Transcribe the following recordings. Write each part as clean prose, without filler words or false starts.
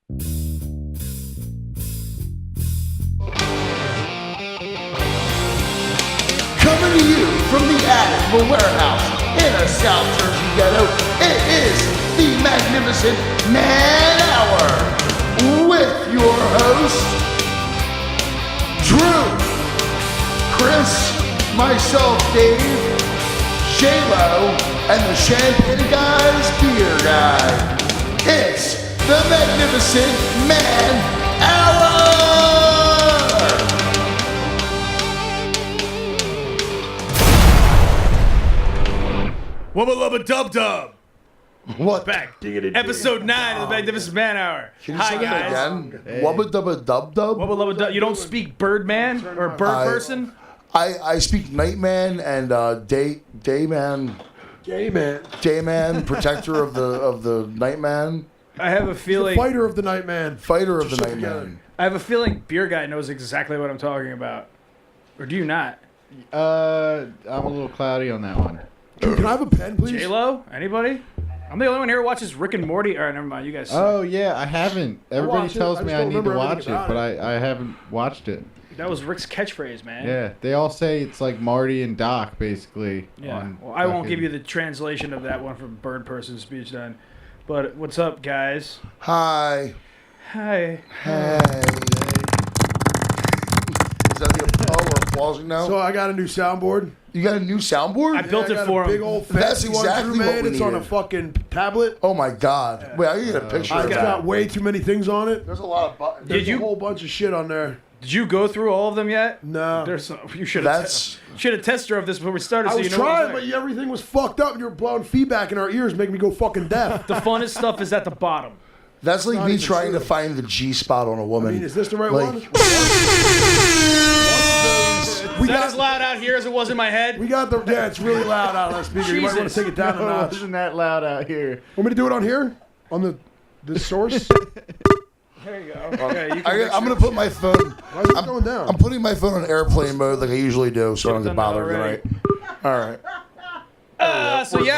Coming to you from the attic of a warehouse in a South Jersey ghetto, it is the Magnificent Man Hour with your host, Drew, Chris, myself, Dave, J-Lo, and the Champagne Guy's beer guy. It's the Magnificent Man Hour! Wubba lubba dub dub. What? Back. Episode 9 of the Magnificent Man Hour. Can you Hi, say that guys. again? Wubba dubba dub dub? Wubba lubba dub. You don't speak Birdman or Bird Person? I speak Nightman and Dayman. Dayman, protector of the Nightman. I have a feeling. Fighter of the Nightman. Fighter of the Nightman. I have a feeling Beer Guy knows exactly what I'm talking about. Or do you not? I'm a little cloudy on that one. Can I have a pen, please? J-Lo? Anybody? I'm the only one here who watches Rick and Morty. All right, never mind. You guys suck. Oh, yeah, I haven't. Everybody watch it. tells I me just I don't need to remember watch everything it, about but I haven't watched it. That was Rick's catchphrase, man. Yeah, they all say it's like Marty and Doc, basically. Yeah. Well, I won't give you the translation of that one from Bird Person's speech then. But what's up, guys? Hi. Hi. Hey. Is that the we're pausing now? So I got a new soundboard. You got a new soundboard? I built it got for a big him. old That's fancy exactly one, what man. we It's on a needed. fucking tablet. Oh my God. Wait, I need a picture of It's that. got way too many things on it. There's a lot of buttons. There's you- a whole bunch of shit on there. Did you go through all of them yet? No. There's some, you should have test drove this before we started. I So was you know trying, what but everything was fucked up. You were blowing feedback in our ears, making me go fucking deaf. the funnest stuff is at the bottom. That's like not me even trying true. to find the G spot on a woman. I mean, is this the right Like- one? Is that as loud out here as it was in my head? We got the. Yeah, it's really loud out on that speaker. You might want Jesus. to take it down a No, it notch. wasn't that loud out here. Want me to do it on here? On the source? There you go. Okay, you can I'm going to put my phone... Why is it going down? I'm putting my phone on airplane mode like I usually do so I don't get done that bothered already. tonight. All right.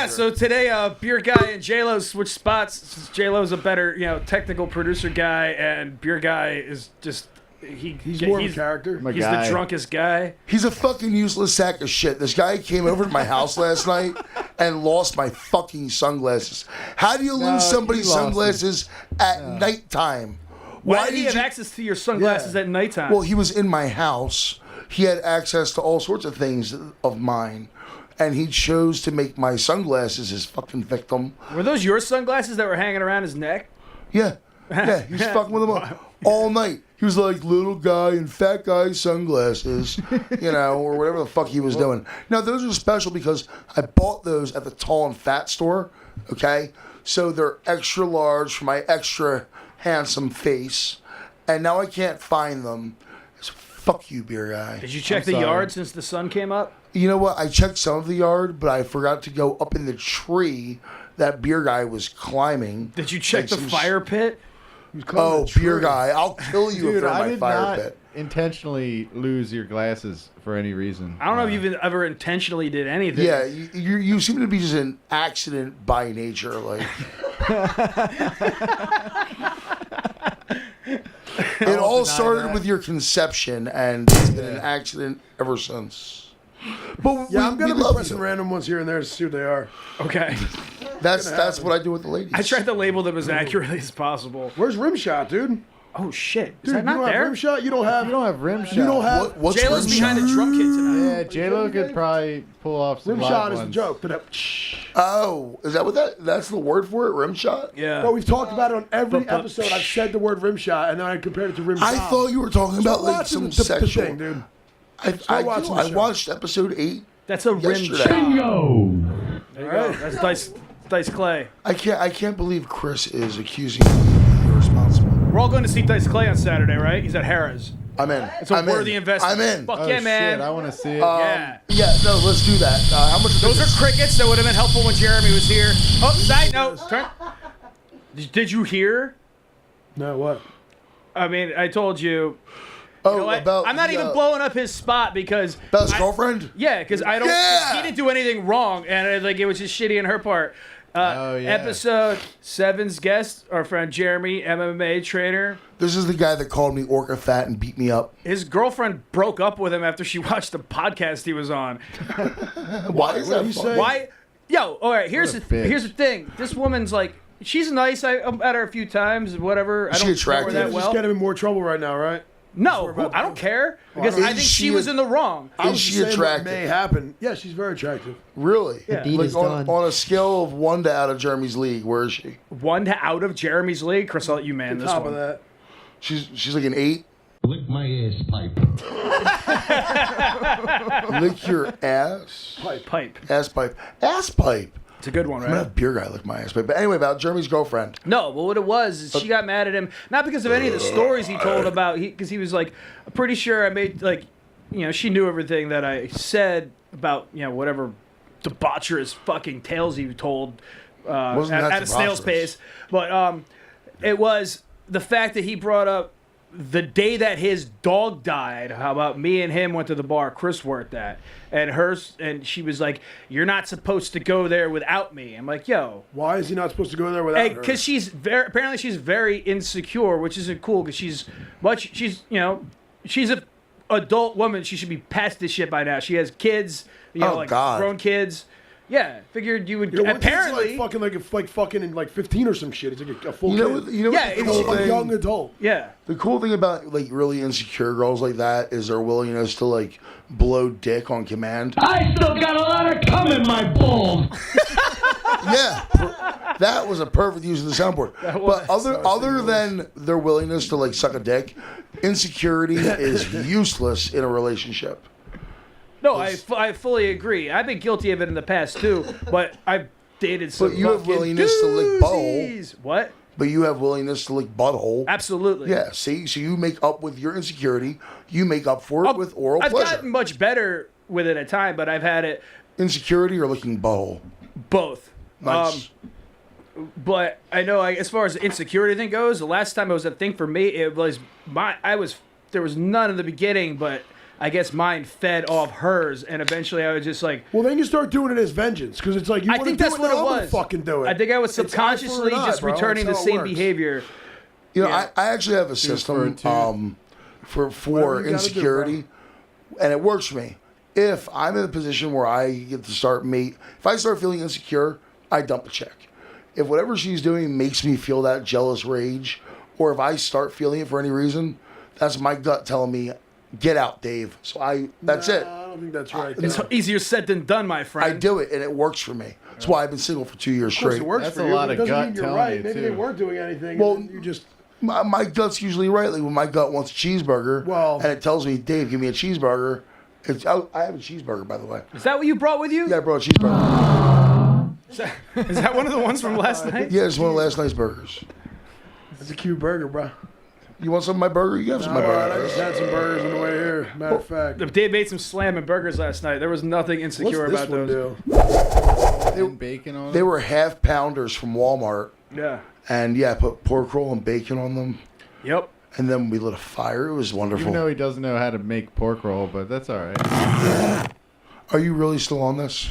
So today, Beer Guy and J-Lo switched spots. J-Lo's a better, technical producer guy, and Beer Guy is just He's more of a character. My He's guy. the drunkest guy. He's a fucking useless sack of shit. This guy came over to my house last night and lost my fucking sunglasses. How do you lose somebody's he lost sunglasses at nighttime? Why did he have access to your sunglasses at nighttime? Well, he was in my house. He had access to all sorts of things of mine. And he chose to make my sunglasses his fucking victim. Were those your sunglasses that were hanging around his neck? Yeah. Yeah, he was fucking with them all night. He was like, little guy and fat guy sunglasses, or whatever the fuck he was doing. Now, those are special because I bought those at the tall and fat store, okay? So they're extra large for my extra handsome face. And now I can't find them. So fuck you, beer guy. Did you check I'm the sorry. yard since the sun came up? You know what? I checked some of the yard, but I forgot to go up in the tree that beer guy was climbing. Did you check Like the some fire pit? Oh, beer guy. I'll kill you Dude, if you're in I my did fire not pit. intentionally lose your glasses for any reason. I don't know if you even ever intentionally did anything. Yeah, you seem to be just an accident by nature. Like it all started with your conception, and it's been an accident ever since. But Yeah, I'm we gonna be love pressing you. random ones here and there to see what they are. Okay. That's what I do with the ladies. I tried to label them as accurately as possible. Where's Rimshot, dude? Oh shit! Is Dude, that you not don't there? have Rimshot. You don't have. You don't have rim shot. You don't have. What's J-Lo's rim behind shot? the drum kit tonight. Yeah, J-Lo could probably pull off some Rimshot live is the ones. joke. But Oh, is that what that's the word for it? Rim shot? Yeah. But we've talked about it on every But- episode. I've said the word Rimshot, and then I compared it to Rimshot. I thought you were talking about like watching some the sexual. thing, dude. I watching the I show. watched episode 8 That's a rim yesterday. shot. There you go. That's Dice Clay. I can't believe Chris is accusing me of being irresponsible. We're all going to see Dice Clay on Saturday, right? He's at Harrah's. I'm in. It's a worthy investment. I'm in. Fuck Oh, yeah, man. shit, I want to see it. Yeah. Yeah, no, let's do that. How much? Those are crickets that would have been helpful when Jeremy was here. Oh, side note. Did you hear? No, what? I mean, I told you. Oh, You know what? about I'm not the, even blowing up his spot because about his girlfriend. Yeah, because I don't. Yeah! He didn't do anything wrong, and like it was just shitty on her part. Episode 7's guest, our friend Jeremy, MMA trainer. This is the guy that called me Orca Fat and beat me up. His girlfriend broke up with him after she watched the podcast he was on. Why is that funny? Why? Yo, all right. Here's the thing. This woman's like, she's nice. I met her a few times. Whatever. Is I she don't know her attractive? that Just well. get him in more trouble right now, right? No, I don't care because I think she was in the wrong. I was Is just she saying what attractive? may happen. Yeah, she's very attractive. Really? Yeah. Deed Like is done. on a scale of 1 to out of Jeremy's league, where is she? One out of Jeremy's league. Chris, I'll let you man this Top one. of that. She's like an 8. Lick my ass pipe. Lick your ass. Pipe. Ass pipe. Ass pipe. It's a good one, I'm gonna right? have beer guy lick my ass pipe. But anyway, about Jeremy's girlfriend. No, but what it was is she got mad at him not because of any of the stories he told about. Because he was like, I'm pretty sure I made like, she knew everything that I said about whatever debaucherous fucking tales he told Wasn't that at a snail's debaucherous? pace. But it was the fact that he brought up the day that his dog died. How about me and him went to the bar? Chris worked at, and she was like, "You're not supposed to go there without me." I'm like, "Yo, Why is he not supposed to go there without her? because apparently she's very insecure, which isn't cool because she's an adult woman. She should be past this shit by now. She has kids, God. grown kids. Yeah, figured you would. Your one kid's Apparently, like fucking in like 15 or some shit. He's like a full You know, kid. you know Yeah, what the it's cool Like a thing- young adult. yeah. The cool thing about like really insecure girls like that is their willingness to like blow dick on command. I still got a lot of cum in my balls. Yeah, that was a perfect use of the soundboard. But other than their willingness to like suck a dick, insecurity is useless in a relationship. No, I fully agree. I've been guilty of it in the past too, but I've dated some. But you have fucking willingness to lick butthole. doozies. What? But you have willingness to lick butthole. Absolutely. Yeah, see? So you make up with your insecurity. You make up for it with oral I've pleasure. gotten much better with it at time, but I've had it Insecurity or licking butthole? both. Nice. But I know, as far as the insecurity thing goes, the last time it was a thing for me, it was there was none in the beginning, but I guess mine fed off hers, and eventually I was just like, Well, then you start doing it as vengeance because it's like you I want think to that's do what it, it now, I'm gonna was. fucking do it. I think I was It's eye for subconsciously an eye, just bro. returning the That's how it same works. behavior. You know, Yeah. I actually have a for a system Whatever for you gotta do, insecurity, and it works for me. If I'm in a position where I get to start if I start feeling insecure, I dump a chick. If whatever she's doing makes me feel that jealous rage, or if I start feeling it for any reason, that's my gut telling me, get out, Dave. So that's it. I don't think that's right. It's though. easier said than done, my friend. I do it, and it works for me. That's why I've been single for 2 years Of course straight. it works That's for a you. lot but of it doesn't gut mean you're telling right. you, Maybe too. they weren't doing anything. Well, and then you just My gut's usually right. Like when my gut wants a cheeseburger, Well- and it tells me, Dave, give me a cheeseburger. I have a cheeseburger, by the way. Is that what you brought with you? Yeah, I brought a cheeseburger. Is that one of the ones from last night? Yeah, it's one of last night's burgers. it's a cute burger, bro. You want some of my burger? You can have some of my All right, I burger. just had some burgers on the way here. Matter of fact, Dave made some slamming burgers last night. There was nothing what's insecure this about one those. do? And bacon on They it. were half pounders from Walmart, Yeah. and yeah, I put pork roll and bacon on them, Yep. and then we lit a fire. It was wonderful. Even though he doesn't know how to make pork roll, but that's all right. Are you really still on this?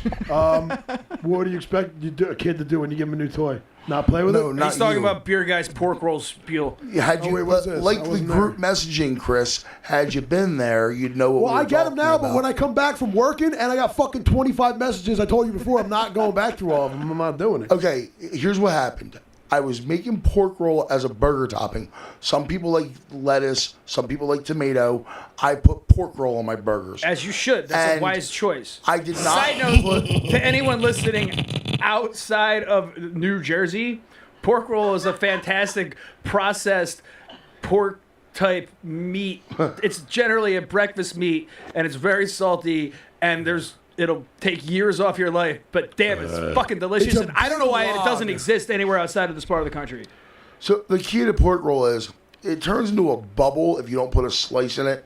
What do you expect a kid to do when you give him a new toy? Not play with No, it? not He's talking you. about beer guy's pork roll spiel. Had Oh, you wait, what's this? like I the wasn't group messaging, Chris? Had you been there, you'd know what. Well, we were I get them talking now, but about. when I come back from working and I got fucking 25 messages, I told you before, I'm not going back through all of them. I'm not doing it. Okay, here's what happened. I was making pork roll as a burger topping. Some people like lettuce, some people like tomato. I put pork roll on my burgers. As you should. That's And a wise choice. I did not Side note to anyone listening outside of New Jersey, pork roll is a fantastic processed pork type meat. It's generally a breakfast meat, and it's very salty, and it'll take years off your life, but damn, it's fucking delicious. It's a And I don't know why it log. doesn't exist anywhere outside of this part of the country. So the key to pork roll is it turns into a bubble if you don't put a slice in it.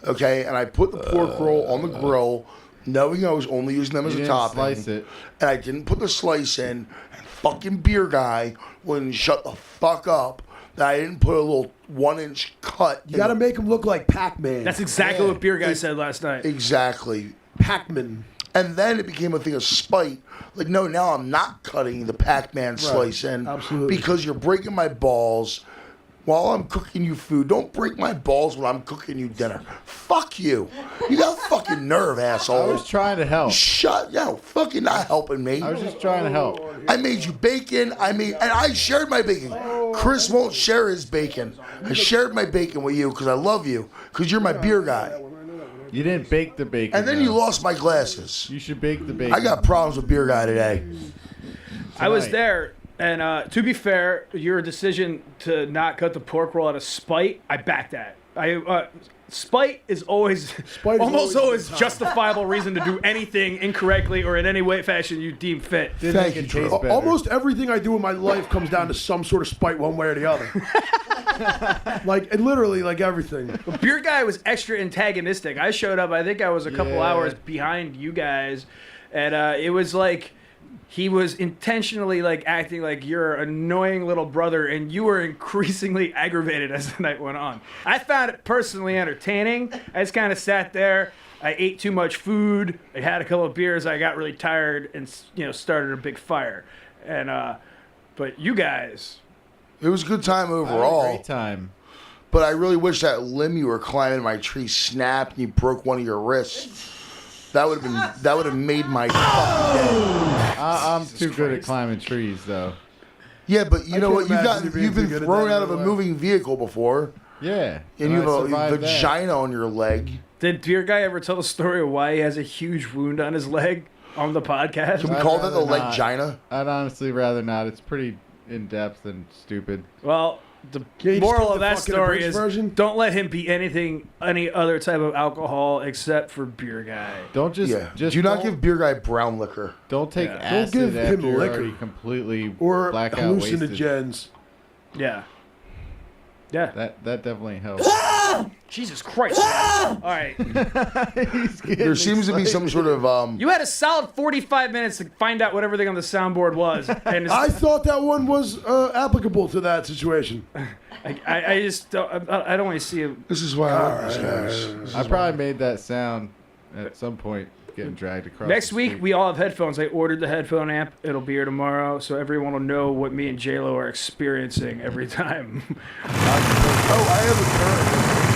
Okay, and I put the pork roll on the grill, knowing I was only using them as You a didn't topping. slice it. And I didn't put the slice in. And fucking beer guy wouldn't shut the fuck up that I didn't put a little 1-inch cut. You got to make them look like Pac-Man. That's exactly what Beer Guy said last night. exactly. Pac-Man. And then it became a thing of spite. Like, no, now I'm not cutting the Pac-Man slice in. Absolutely. Because you're breaking my balls while I'm cooking you food. Don't break my balls when I'm cooking you dinner. Fuck you. You got fucking nerve, asshole. I was trying to help. Fucking not helping me. I was just trying to help. I made you bacon. And I shared my bacon. Chris won't share his bacon. I shared my bacon with you because I love you. Because you're my beer guy. You didn't bake the bacon. And then you lost my glasses. You should bake the bacon. I got problems with beer guy today. I was there, and to be fair, your decision to not cut the pork roll out of spite, I back that. Spite is always almost always justifiable reason to do anything incorrectly or in any way fashion you deem fit. Thank you, Drew. Almost everything I do in my life comes down to some sort of spite one way or the other. And literally, like everything. Beer guy was extra antagonistic. I showed up, I think I was a couple hours behind you guys, and it was like he was intentionally like acting like your annoying little brother, and you were increasingly aggravated as the night went on. I found it personally entertaining. I just kind of sat there. I ate too much food. I had a couple of beers. I got really tired and started a big fire. And but you guys, It was a good time overall. Great time. But I really wish that limb you were climbing my tree snapped and you broke one of your wrists. That would have made my fucking day. I'm too good at climbing trees, though. Yeah, but you know what? imagine You've been thrown out of a moving vehicle before, Yeah. and you have a survived that. vagina on your leg. did beer guy ever tell the story of why he has a huge wound on his leg on the podcast? Can we I'd call that the rather leg not. gina? I'd honestly rather not. It's pretty in-depth and stupid. Well, the you just moral take of the that fucking story abridged is version? don't let him be any other type of alcohol except for beer guy. Don't just Yeah. just Do not don't- give beer guy brown liquor. Don't take Yeah. acid Don't give after him you're liquor. already completely Or blackout wasted. hallucinogens. Yeah. Yeah. That definitely helps. Jesus Christ. Man. All right. There seems to be some sort of You had a solid 45 minutes to find out what everything on the soundboard was. And I thought that one was applicable to that situation. I just don't, I don't want to see him. This is why I like these guys. I probably made that sound at some point getting dragged across. Next the week, street. we all have headphones. I ordered the headphone amp. It'll be here tomorrow, so everyone will know what me and J-Lo are experiencing every time. Oh, I have a current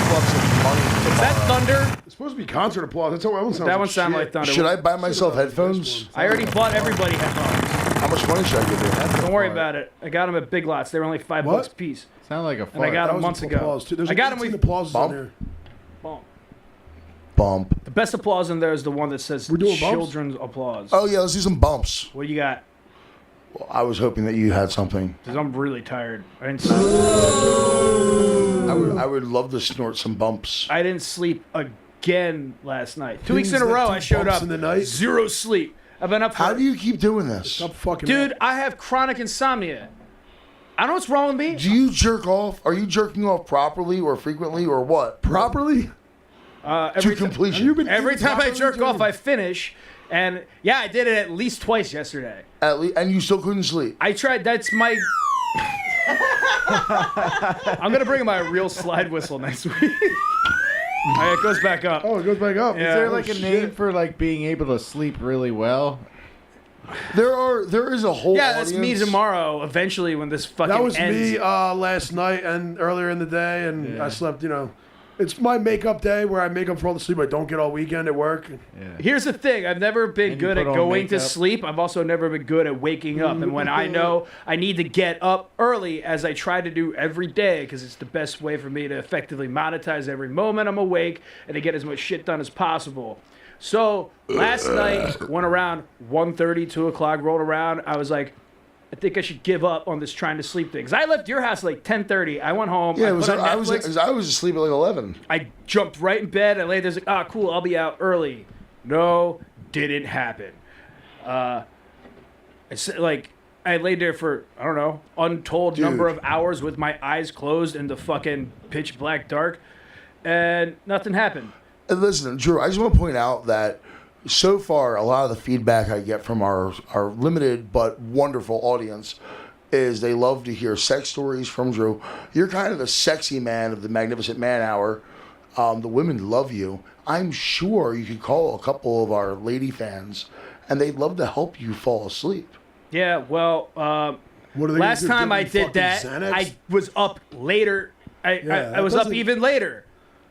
flux of money. Is that thunder? It's supposed to be concert applause. That's how that one sounds. That one sounded like thunder. Should I buy myself headphones? I already bought everybody headphones. How much money should I give you? Don't worry about it. I got them at Big Lots. They were only $5 What? a piece. Sound like a And I fart. got That them was months ago. applause, too. There's I got them 18 with applauses Bump? on there. Boom. Bump. The best applause in there is the one that says We're doing bumps? children's applause. Oh yeah, let's do some bumps. What do you got? Well, I was hoping that you had something. Because I'm really tired. I didn't sleep. I would love to snort some bumps. I didn't sleep again last night. 2 weeks Things in a that row, do I showed bumps up. in the night? Zero sleep. I've been up for... How do you keep doing this? Stop fucking. Dude, up. I have chronic insomnia. I don't know what's wrong with me. Do you jerk off? Are you jerking off properly or frequently or what? Properly? To completion. Have you been Every eating time I properly, jerk off, Jordan? I finish. And yeah, I did it at least twice yesterday. At least, and you still couldn't sleep. I tried. That's my... I'm going to bring my real slide whistle next week. All right, it goes back up. Oh, it goes back up. Yeah. Is there Oh, like a name for like being able to sleep really well? There is a whole Yeah, that's me audience. tomorrow, eventually, when this fucking That was ends. me last night and earlier in the day, and I slept. It's my makeup day where I make up for all the sleep I don't get all weekend at work. Yeah. Here's the thing. I've never been And you good at put on going to makeup. sleep. I've also never been good at waking up. And when I know I need to get up early, as I try to do every day, because it's the best way for me to effectively monetize every moment I'm awake and to get as much shit done as possible. So last night, went around 1:30, 2 o'clock, rolled around. I was like, I think I should give up on this trying to sleep thing. Because I left your house at like 10:30. I went home. Yeah, I it was. put on I was Netflix. asleep at like 11. I jumped right in bed. I laid there, like, ah, cool, I'll be out early. No, didn't happen. I laid there for, I don't know, untold number of hours with my eyes closed in the fucking pitch black dark, and nothing happened. And listen, Drew, I just want to point out that so far, a lot of the feedback I get from our limited but wonderful audience is they love to hear sex stories from Drew. You're kind of the sexy man of the Magnificent Man Hour. The women love you. I'm sure you could call a couple of our lady fans, and they'd love to help you fall asleep. Yeah, well, What are they gonna last do, time give I me did fucking that, Xanax? I was up later. I that was up doesn't- even later.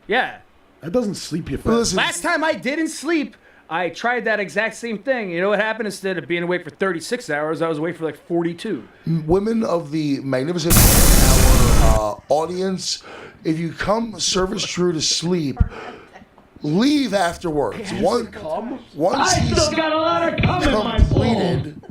Yeah. That doesn't sleep you fast. Listen, Last time I didn't sleep, I tried that exact same thing. You know what happened? Instead of being awake for 36 hours, I was awake for like 42. women of the magnificent our audience, if you come service true to sleep, leave afterwards. Once I he's still got a lot of cum in my balls. completed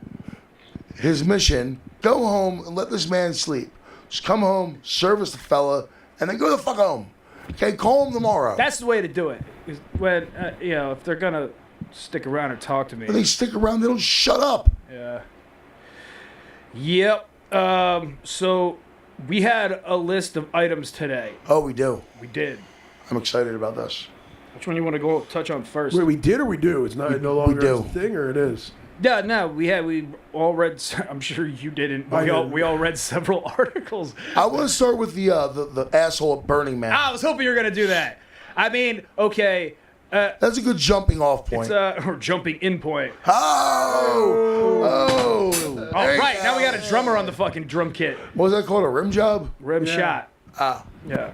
his mission, go home and let this man sleep. Just come home, service the fella, and then go the fuck home. Okay, call him tomorrow. That's the way to do it. Is when if they're gonna stick around and talk to me. When they stick around, they don't shut up. Yeah. Yep. So we had a list of items today. Oh, we do. We did. I'm excited about this. Which one you want to go touch on first? Wait, we did or we do? It's not no longer do. a thing, or it is? Yeah, no, we all read. I'm sure you didn't. But I didn't. we all read several articles. I want to start with the asshole at Burning Man. I was hoping you were gonna do that. I mean, okay, That's a good jumping off point. or jumping in point. Oh, All there you right, now we go. got a drummer on the fucking drum kit. What was that called? A rim job? Rim Yeah. shot. Ah. Yeah,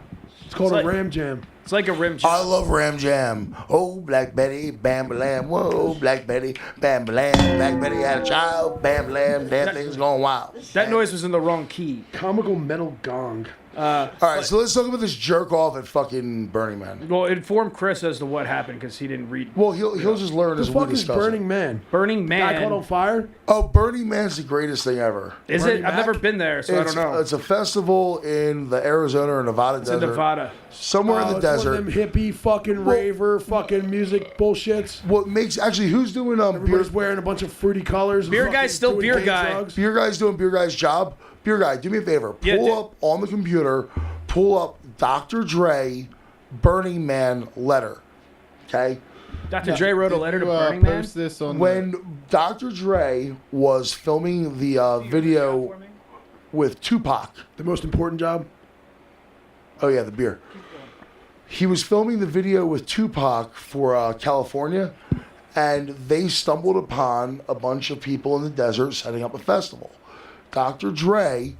It's called It's a like- ram jam. it's like a rim I shot. love Ram Jam. Oh, Black Betty, bam bam. Whoa, Black Betty, bam bam. Black Betty had a child, bam bam. Damn thing's going wild. That noise was in the wrong key. Comical metal gong. All right, so let's talk about this jerk off at fucking Burning Man. Well, inform Chris as to what happened because he didn't read. Well, he'll just learn The as we fuck is discuss. Burning Man? Burning Guy caught on Man. fire? Oh, Burning Man's the greatest thing ever. Is Bernie it? I've Mac? never been there, so I don't know. It's a festival in the Arizona or Nevada It's in desert. Nevada. Somewhere in the It's one desert. of them hippie fucking raver fucking music bullshits. What makes actually who's doing beer? Everybody's wearing a bunch of fruity colors. and Beer fucking guy's still doing beer gay guy. drugs. Beer guy's doing beer guy's job. Beer guy, do me a favor. Yeah, Pull do- up on the computer. Pull up Dr. Dre Burning Man letter. Okay. Dr. Dre wrote a letter to You, Burning Man. post this on When Dr. Dre was filming the video with Tupac. The most important job. Oh yeah, the beer. He was filming the video with Tupac for California, and they stumbled upon a bunch of people in the desert setting up a festival. Dr. Dre.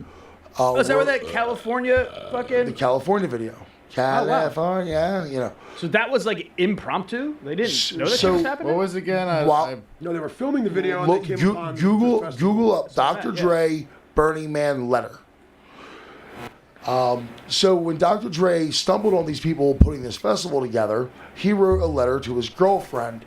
Oh, is that where wrote that California the fucking? California video? California, you know. So that was like impromptu. They didn't know that shit So- was happening. what was it again? Wow. No, they were filming the video and Look, they came upon Google the festival. Google up Dr. yeah. Dre Burning Man letter. So when Dr. Dre stumbled on these people putting this festival together, he wrote a letter to his girlfriend,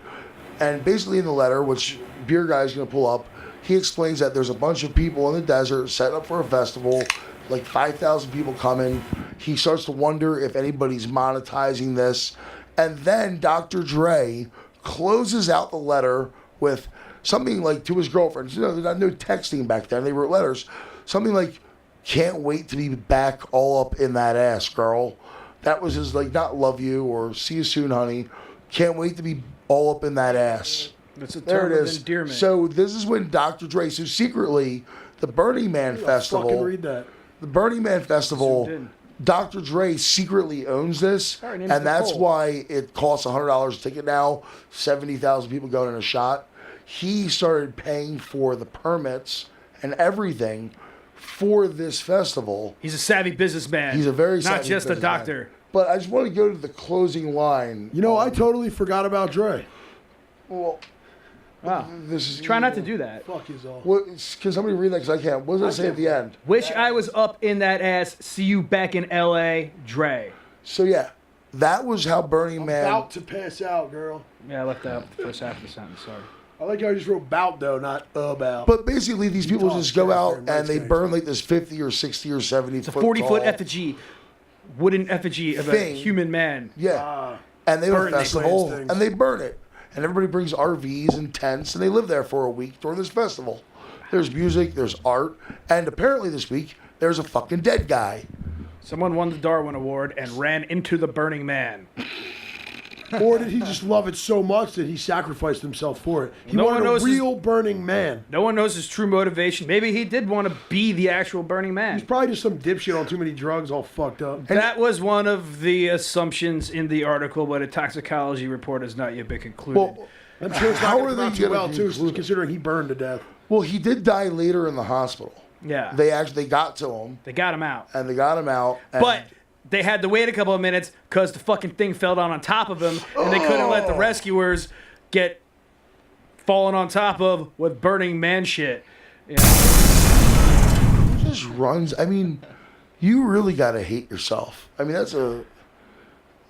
and basically in the letter, which Beer Guy's going to pull up, he explains that there's a bunch of people in the desert set up for a festival, like 5,000 people coming. He starts to wonder if anybody's monetizing this, and then Dr. Dre closes out the letter with something like to his girlfriend. You know, there's no texting back then. They wrote letters. Something like, "Can't wait to be back all up in that ass, girl." That was his, like, not love you or see you soon, honey. Can't wait to be all up in that ass. That's a There term it of is. endearment. So this is when Dr. Dre, so secretly, the Burning Man Fucking Festival, read that. the Burning Man Festival, Zoomed in. Dr. Dre secretly owns this, Sorry, name's and that's Nicole. why it costs $100 a ticket now. 70,000 people going in a shot. He started paying for the permits and everything for this festival. He's a savvy businessman. He's a very not savvy just a businessman. doctor. But I just want to go to the closing line. You know, I totally forgot about Dre. Well, Wow. this is Try not to do that. Fuck is all. Can somebody read that? Because I can't. What does it say at the end? Wish I was up in that ass. See you back in L.A. Dre. So yeah, that was how Burning Man. About to pass out, girl. Yeah, I left out the first half of the sentence. Sorry. I like how I just wrote bout though, not about. But basically, these people talk just go gangster out and and they writes burn like this 50 or 60 or 70 It's a foot 40-foot tall effigy, wooden effigy of a Thing. human man. Yeah, and they have a burn these festival things. and they burn it, and everybody brings RVs and tents and they live there for a week during this festival. There's music, there's art, and apparently this week there's a fucking dead guy. Someone won the Darwin Award and ran into the Burning Man. Or did he just love it so much that he sacrificed himself for it? He No one wanted a knows his- real Burning Man. No one knows his true motivation. Maybe he did want to be the actual Burning Man. He's probably just some dipshit on too many drugs, all fucked up. That was one of the assumptions in the article, but a toxicology report has not yet been concluded. Well, I'm sure it's How not are going they to too gonna well, too, conclude it? considering he burned to death. well, he did die later in the hospital. yeah, They got to him they got him out. and they got him out. And But they had to wait a couple of minutes because the fucking thing fell down on top of him, and they couldn't let the rescuers get fallen on top of with Burning Man shit. Yeah. he just runs. I mean, you really gotta hate yourself. I mean,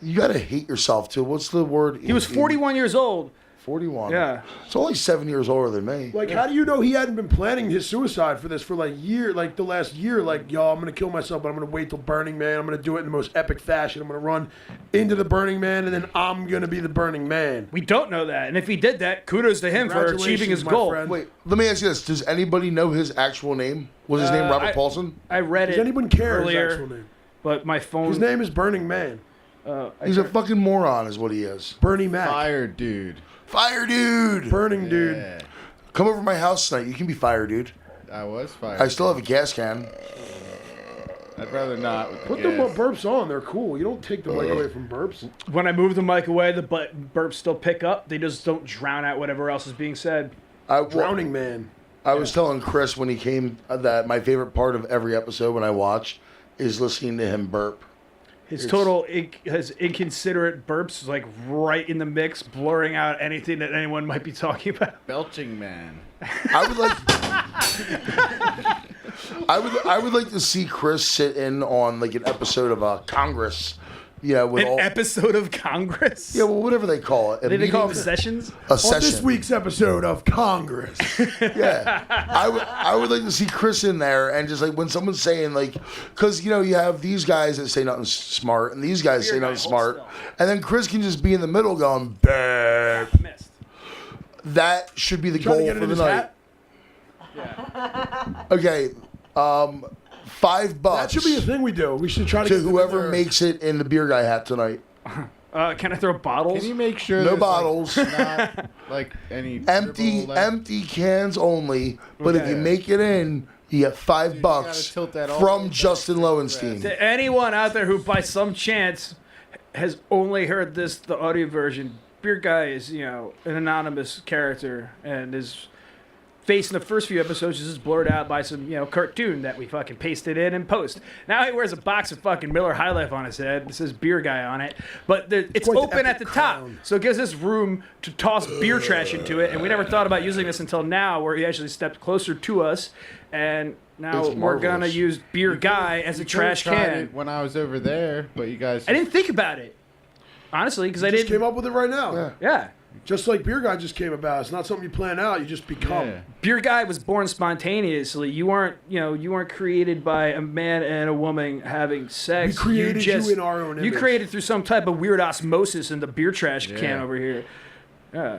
you gotta hate yourself too. What's the word? He was 41 years old. 41. Yeah. It's only 7 years older than me. Like, how do you know he hadn't been planning his suicide for this for like the last year? Like, yo, I'm gonna kill myself, but I'm gonna wait till Burning Man. I'm gonna do it in the most epic fashion. I'm gonna run into the Burning Man, and then I'm gonna be the Burning Man. We don't know that. And if he did that, kudos to him for achieving his Congratulations, my goal. friend. Wait, let me ask you this: does anybody know his actual name? Was his name Robert Paulson? I read Does it anyone care earlier, his actual name? but my phone. His name is Burning Man. He's a fucking moron, is what he is. Bernie Mac. Fire dude. Fire dude! Burning dude. Yeah. Come over to my house tonight. You can be fire dude. I was fired. I still have a gas can. I'd rather not. With the Put the gas. burps on. They're cool. You don't take the mic away from burps. When I move the mic away, the burps still pick up. They just don't drown out whatever else is being said. Drowning Man. I was telling Chris when he came that my favorite part of every episode when I watch is listening to him burp. His his inconsiderate burps is like right in the mix, blurring out anything that anyone might be talking about. Belching man. I would like. I would like to see Chris sit in on like an episode of Congress. Yeah, with An episode of Congress? Yeah, well, whatever they call it. They call them sessions? A On session. this week's episode of Congress. Yeah, I would like to see Chris in there and just like when someone's saying like, because you have these guys that say nothing smart and these guys say nothing smart, and then Chris can just be in the middle going, "Bah." Missed. That should be the Trying to goal get it for in the his night. hat? Okay, $5 That should be a thing we do. We should try to to get them in whoever there. makes it in the beer guy hat tonight. Can I throw bottles? Can you make sure No there's, bottles. Like, not like any Empty dribble left? empty cans only. But if Okay. you make it in, you get $5 gotta tilt that all the way from back. Justin Lowenstein. To anyone out there who, by some chance, has only heard the audio version, Beer Guy is, an anonymous character, and his face in the first few episodes is just blurred out by some, cartoon that we fucking pasted in and post. Now he wears a box of fucking Miller High Life on his head. It says Beer Guy on it, but it's quite the open at the epic top, crown. so it gives us room to toss beer trash into it. And we never thought about using this until now, where he actually stepped closer to us, and now It's we're gonna marvelous. use Beer Guy as a You could've trash tried can. it when I was over there, but you guys. I didn't think about it, honestly, because I Just didn't. came up with it right now. Yeah. Yeah. Just like Beer Guy just came about. It's not something you plan out. You just become. Yeah. Beer Guy was born spontaneously. You weren't created by a man and a woman having sex. We created you in our own You image. created through some type of weird osmosis in the beer trash can Yeah. over here. Yeah.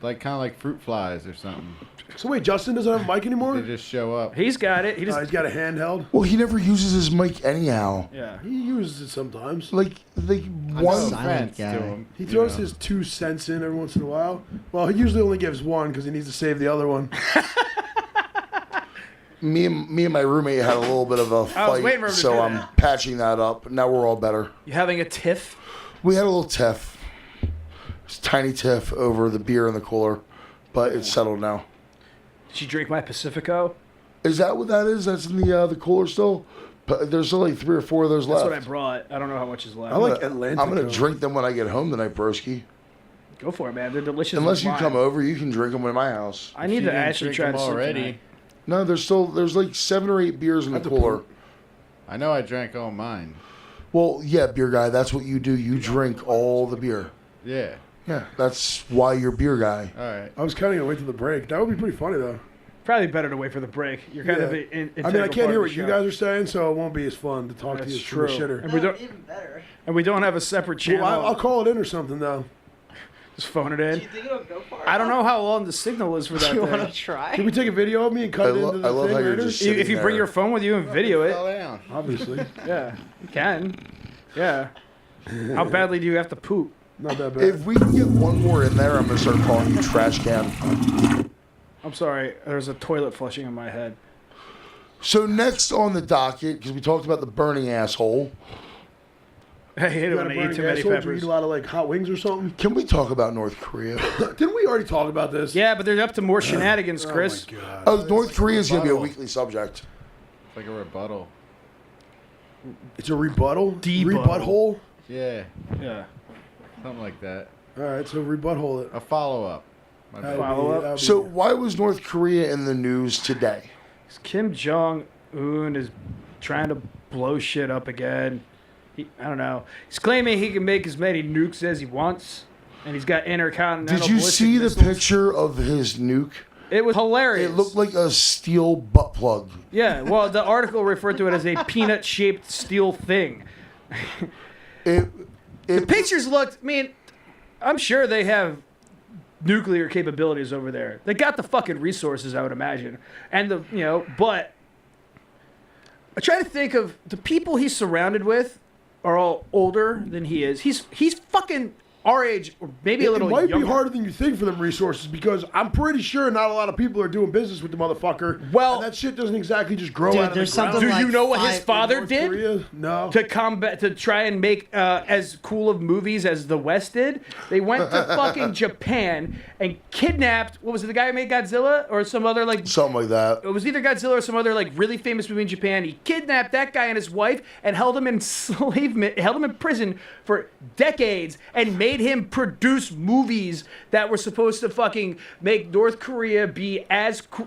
Like kind of like fruit flies or something. So wait, Justin doesn't have a mic anymore? They just show up. He's got it. He just He's got a handheld. Well, he never uses his mic anyhow. yeah. He uses it sometimes. Like No one. offense guy. to him. He you throws know. his 2 cents in every once in a while. Well, he usually only gives one because he needs to save the other one. Me and my roommate had a little bit of a was waiting for him fight, to so do I'm that. patching that up. Now we're all better. You having a tiff? We had a little tiff, just a tiny tiff over the beer in the cooler, but it's settled now. Did you drink my Pacifico? Is that what that is? That's in the cooler still? But there's still like 3 or 4 of those That's left. what I brought. I don't know how much is left. I like Atlantic. I'm gonna drink them when I get home tonight, broski. Go for it, man. They're delicious. Unless with you wine. come over, you can drink them in my house. I need You to didn't actually drink try them to sleep already. tonight. No, there's like 7 or 8 beers in the At the cooler. pool. I know I drank all mine. Well, yeah, beer guy. That's what you do. You drink all the beer. Yeah. Yeah, that's why you're beer guy. All right. I was kind of going to wait till the break. That would be pretty funny, though. Probably better to wait for the break. You're kind of Yeah. in. I mean, I can't hear what you guys are saying, so it won't be as fun to talk to That's you from a true. shitter. And we don't. Even better. And we don't have a separate channel. Well, I'll call it in or something, though. Just phone it Do in. you think it'll go far? I don't know how long the signal is for that You want thing. to try? Can we take a video of me and cut I it lo- into the I love thing how you're later? just- If you bring there. your phone with you and video Fell it, down. Obviously. yeah, you can. Yeah. How badly do you have to poop? Not that bad. If we can get one more in there, I'm gonna start calling you trash can. I'm sorry. There's a toilet flushing in my head. So next on the docket, because we talked about the burning asshole, I hate it You when got a I eat burning too many asshole? Do you peppers. eat a lot of like hot wings or something? can we talk about North Korea? Didn't we already talk about this? Yeah, but they're up to more shenanigans, Chris. Oh my god. Oh, North Korea is gonna be a rebuttal. weekly subject. It's like a rebuttal. It's a rebuttal. Debuttal. Rebut hole. Yeah, Yeah. something like that. All right, so rebut hole it. A follow up. My bad. Follow up. That'd be- So why was North Korea in the news today? Kim Jong-un is trying to blow shit up again. I don't know. He's claiming he can make as many nukes as he wants, and he's got intercontinental. Did you ballistic see the missiles. picture of his nuke? It was hilarious. It looked like a steel butt plug. Yeah. Well, the article referred to it as a peanut-shaped steel thing. It The pictures looked. I mean, I'm sure they have nuclear capabilities over there. They got the fucking resources, I would imagine, and But I try to think of the people he's surrounded with are all older than he is. He's fucking our age, or maybe a little It might younger. be harder than you think for them resources because I'm pretty sure not a lot of people are doing business with the motherfucker. Well- and that shit doesn't exactly just grow Dude, out of there's the ground. something Do you like know what his five- father North did? Korea? No. To try and make as cool of movies as the West did. They went to fucking Japan and kidnapped, what was it, the guy who made Godzilla? Or some other, like, something like that. it was either Godzilla or some other, like, really famous movie in Japan. He kidnapped that guy and his wife and held him in enslavement, held him in prison for decades and made him produce movies that were supposed to fucking make North Korea be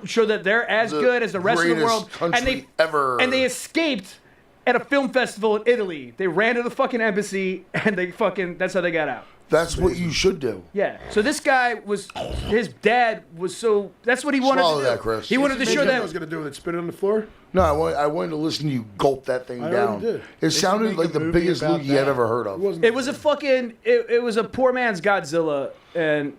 show that they're as The good as the rest of the greatest world. And country ever. And they escaped at a film festival in Italy. They ran to the fucking embassy and that's how they got out. That's what you should do. Yeah. So this guy his dad was that's what he wanted Swallow to do. that, Chris. He wanted to Maybe show what I was that. going to do it, spit it on the floor. No, I wanted to listen to you gulp that thing I down. already did. It sounded make like a the movie biggest about loogie I'd that. ever heard of. It was a fucking, it was a poor man's Godzilla. And,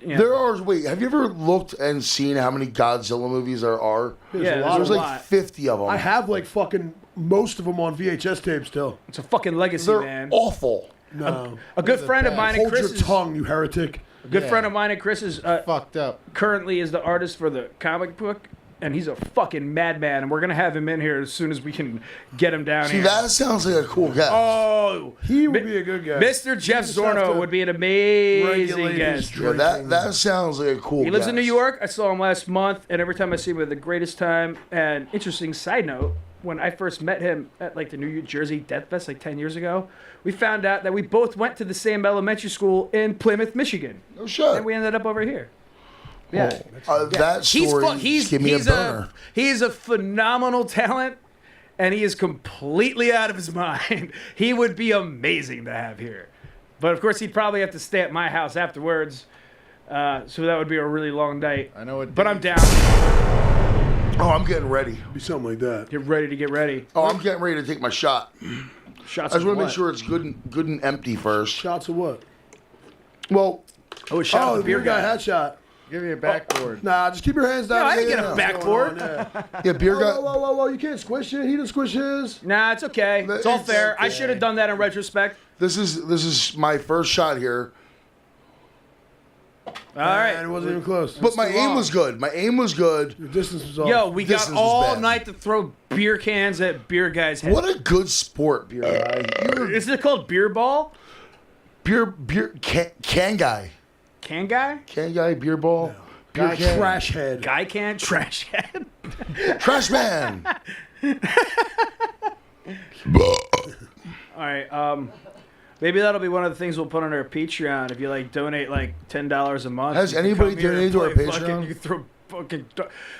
Wait, have you ever looked and seen how many Godzilla movies there are? Yeah, a lot. There's a like lot. 50 of them. I have like fucking most of them on VHS tape still. It's a fucking legacy, They're man. awful. No. A good friend of mine and Hold your Chris's, tongue, you heretic. a good Yeah. friend of mine and Chris's Fucked up. currently is the artist for the comic book. And he's a fucking madman, and we're gonna have him in here as soon as we can get him down See, here. that sounds like a cool guy. Oh, He would be a good guy. Mr. Jeff just have Zorno to would be an amazing regulate his guest. drink. Yeah, that sounds like a cool He lives in New guest. York. I saw him last month, and every time I see him, we had the greatest time. And interesting side note, when I first met him at like the New Jersey Death Fest like 10 years ago, we found out that we both went to the same elementary school in Plymouth, Michigan. Oh, shit. And we ended up over here. Yeah. That story give me a burner. He's a phenomenal talent, and he is completely out of his mind. He would be amazing to have here. But of course, he'd probably have to stay at my house afterwards. So that would be a really long night. I know what. But I'm down. Oh, I'm getting ready. Be something like that. Get ready to get ready. Oh, I'm getting ready to take my shot. Shots I just of want to make what? sure it's good and empty first. Shots of what? Well, Oh, a shot Oh, of the the beer guy. hat shot. Give me a backboard. Nah, just keep your hands down. No, I didn't Yeah, get a yeah, backboard. what's going on, yeah. yeah, beer Whoa, guy. whoa, whoa, whoa, you can't squish it. He didn't squish his. Nah, it's okay. It's all It's fair. I okay. should have done that in retrospect. This is my first shot here. All right. And it wasn't even close. But my aim was good. My aim was good. Your distance was off. Yo, we got Distance was all bad. night to throw beer cans at beer guys' heads. What a good sport, beer guy. You're Is it called beer ball? beer can guy. Can guy? Can guy, beer ball. Beer Guy can. trash head. Guy can? Trash head? Trash man. All right. Maybe that'll be one of the things we'll put on our Patreon. If you like donate like $10 a month. Has you can anybody come here donated and to our play Patreon? You can throw fucking.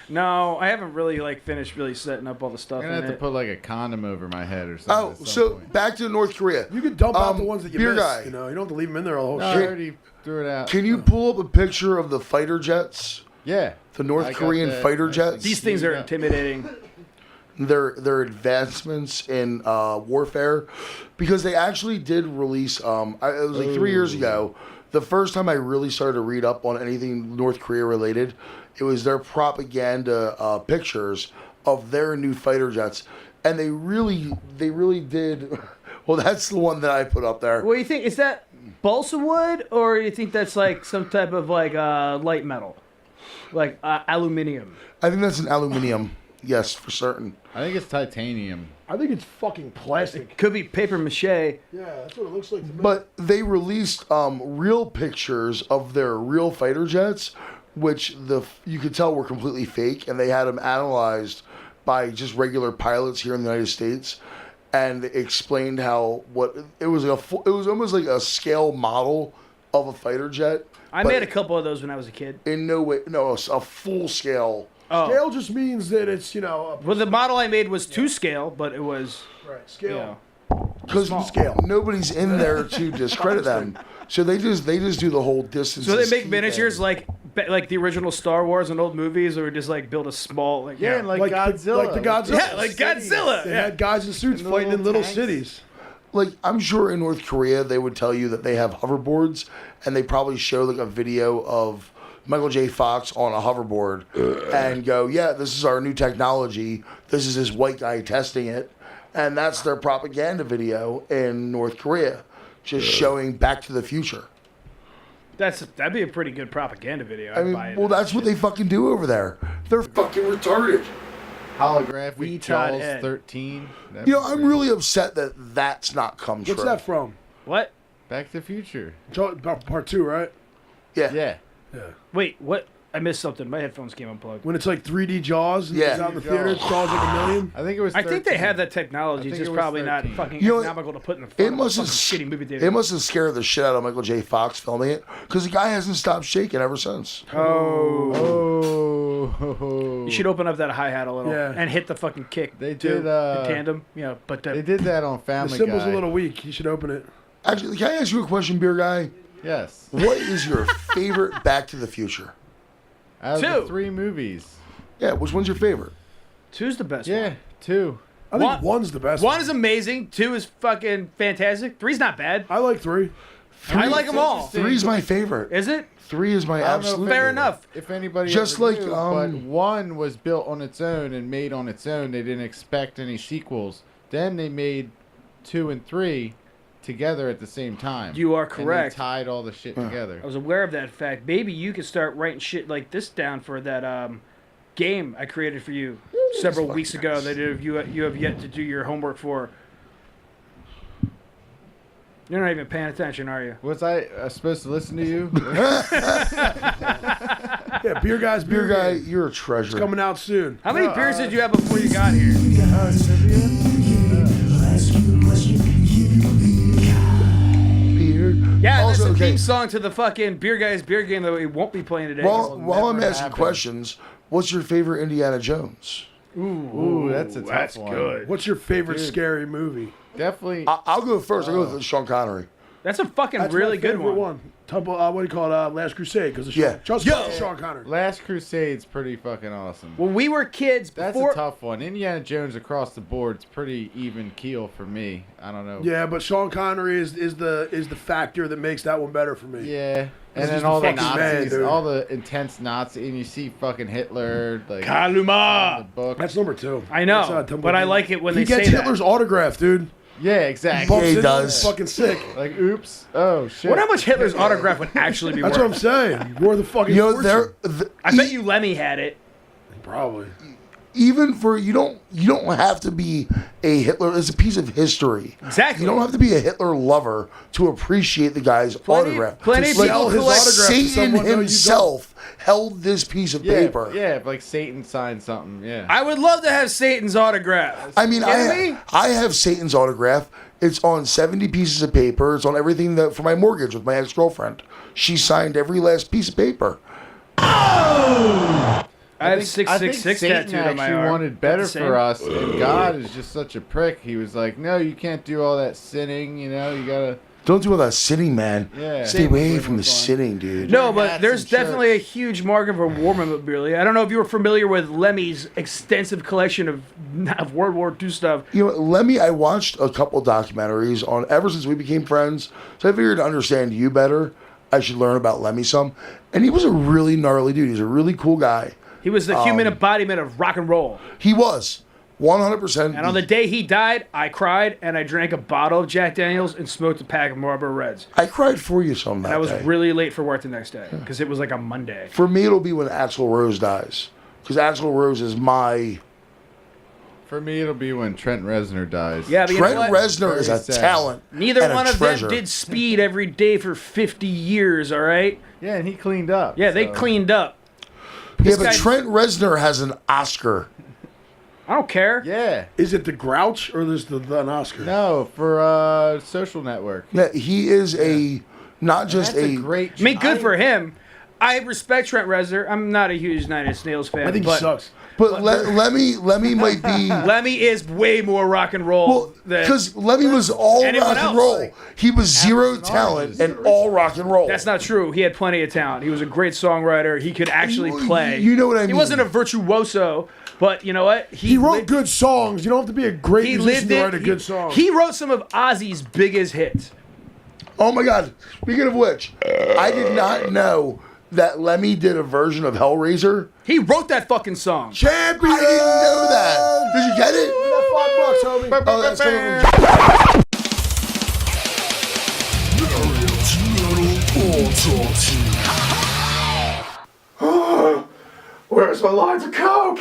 No, I haven't really like finished really setting up all the stuff I'm in gonna have to it. put like a condom over my head or something. Oh, at some so point. back to North Korea. You could dump out the Um, ones that you beer missed. guy. You know, you don't have to leave them in there all whole No, I shit. already threw it out. Can you pull up a picture of the fighter jets? Yeah. The North I got Korean that. fighter Nice jets? and These things are queued up. intimidating. Their advancements in warfare, because they actually did release. It was like 3 years ago. The first time I really started to read up on anything North Korea related, it was their propaganda pictures of their new fighter jets, and they really did. Well, that's the one that I put up there. What do you think? Is that balsa wood, or you think that's like some type of like light metal, like aluminium? I think that's an aluminium. Yes, for certain. I think it's titanium. I think it's fucking plastic. Could be paper mache. Yeah, that's what it looks like to me. But they released real pictures of their real fighter jets, which you could tell were completely fake, and they had them analyzed by just regular pilots here in the United States, and explained how it was almost like a scale model of a fighter jet. I made a couple of those when I was a kid. In no way, no, a full scale. Oh. Scale just means that it's, Well, the model I made was to scale, but it was right, scale. Because nobody's in there to discredit them, so they just do the whole distance. So they make miniatures like the original Star Wars and old movies, or just like build a small Like Godzilla. Like the Godzilla. Yeah, like Godzilla. They Yeah. had guys in suits And the fighting in little little tanks. cities. Like, I'm sure in North Korea they would tell you that they have hoverboards, and they probably show like a video of Michael J. Fox on a hoverboard and go, yeah, this is our new technology. This is this white guy testing it. And that's their propaganda video in North Korea, just showing Back to the Future. That'd be a pretty good propaganda video. I I'd buy mean, it. well, that's what they fucking do over there. They're fucking retarded. Holographic We Jaws taught Ed. 13. You know, I'm really upset that that's not come true. What's that from? What? Back to the Future. Part 2, right? Yeah. Yeah. Wait, what? I missed something. My headphones came unplugged. When it's like 3D Jaws and Yeah. it's out in the theater, it costs like $1 million. I think it was I think they 13. have that technology. I It's think just it was probably not 13. fucking You know what? economical to put in the It front of a must have fucking shitty movie theater. It must have scared the shit out of Michael J. Fox filming it, because the guy hasn't stopped shaking ever since. Oh. You should open up that hi-hat a little Yeah. and hit the fucking kick. They too, did, in tandem. Yeah, but They did that on The Family symbol's Guy. a little weak. You should open it. Actually, can I ask you a question, beer guy? Yes. What is your favorite Back to the Future? Out of Two. the 3 movies. Yeah, which one's your favorite? two's the best Yeah, one. 2. I think One- one's the best. One is amazing. Two is fucking fantastic. Three's not bad. I like 3. I like them all. Three's my favorite. Is it? 3 is my I don't know absolute if Fair favorite. enough. If anybody Just ever like, knew, but 1 was built on its own and made on its own. They didn't expect any sequels. Then they made 2 and 3 together at the same time. You are And correct. they tied all the shit together. I was aware of that fact. Maybe you could start writing shit like this down for that game I created for you several weeks ago that you have yet to do your homework for. You're not even paying attention, are you? Was I supposed to listen to you? Yeah, Beer Guy's Beer Beer guy, Game. you're a treasure. It's coming out soon. How many beers did you have before you got here? Beer. Yeah, that's Also, the okay, theme song to the fucking Beer Guys Beer Game that we won't be playing today. while I'm never asking happen. questions, what's your favorite Indiana Jones? Ooh, that's a tough that's one. good. What's your favorite Dude. scary movie? Definitely. I'll go first. I'll go with Sean Connery. That's a fucking That's really my good favorite one. Temple, what do you call it? Last Crusade, because Yeah. Sean Connery. Last Crusade's pretty fucking awesome. When we were kids, That's before a tough one. Indiana Jones across the board's pretty even keel for me. I don't know. Yeah, but Sean Connery is the factor that makes that one better for me. Yeah. He's And then just all a the fucking man, Nazis, dude. all the intense Nazi, and you see fucking Hitler, like in the Kaluma. book. That's number 2. I That's know, not Temple but I Doom. like it when he they gets say that. Hitler's autograph, dude. Yeah, exactly. Bumps Yeah, he into him, does. it's fucking sick. Like, oops. Oh shit. I wonder how much Hitler's autograph would actually be That's what I'm worth. saying. You're the fucking. You know, fortune. I bet you Lemmy had it. Probably. even for you don't have to be a Hitler. It's a piece of history. Exactly. You don't have to be a Hitler lover to appreciate the guy's autograph. plenty of Like, people his collect- autograph to Satan someone, no, you himself held this piece of Yeah, paper. yeah, if like Satan signed something. Yeah. I would love to have Satan's autograph. I mean, Kidding me? I have Satan's autograph. It's on 70 pieces of paper. It's on everything that for my mortgage with my ex-girlfriend. She signed every last piece of paper. I have I think 666 Satan tattooed on my actually arm. wanted better That's the for same. us, and God is just such a prick. He was like, "No, you can't do all that sinning. You know, you gotta." Don't do all that sitting, man. Yeah. Stay away Satan from the was fine. sitting, dude. No, Hats but there's in church. definitely a huge market for war memorabilia. I don't know if you were familiar with Lemmy's extensive collection of World War II stuff. You know, Lemmy, I watched a couple documentaries on ever since we became friends. So I figured to understand you better, I should learn about Lemmy some. And he was a really gnarly dude. He's a really cool guy. He was the human embodiment of rock and roll. He was 100%. And on the day he died, I cried and I drank a bottle of Jack Daniels and smoked a pack of Marlboro Reds. I cried for you some that I was day. really late for work the next day because it was like a Monday. For me, it'll be when Axl Rose dies. Because Axl Rose is my... For me, it'll be when Trent Reznor dies. Yeah, but you know Trent what? Reznor is a Very sad. talent. Neither and a one of treasure. them did speed every day for 50 years, all right? Yeah, and he cleaned up. Yeah, they so- cleaned up. Yeah, but guy- Trent Reznor has an Oscar. I don't care. Yeah. Is it the Grouch or is an Oscar? No, for Social Network. Yeah, he is not just That's a great. I mean, good for him. I respect Trent Reznor. I'm not a huge Nine Inch Nails fan. I think he but sucks. But Lemmy might be... Lemmy is way more rock and roll Well, than... because Lemmy was all anyone rock and else, roll. like- He was zero and talent oranges. and all rock and roll. That's not true. He had plenty of talent. He was a great songwriter. He could actually play. You know what I mean? He wasn't a virtuoso, but you know what? He wrote lived- good songs. You don't have to be a great He musician lived to it. write a good song. He wrote some of Ozzy's biggest hits. Oh my God! Speaking of which, I did not know that Lemmy did a version of Hellraiser. He wrote that fucking song. Champion! I didn't know that. Did you get it? $5, homie. Oh, that's coming from. Where's my lines of coke?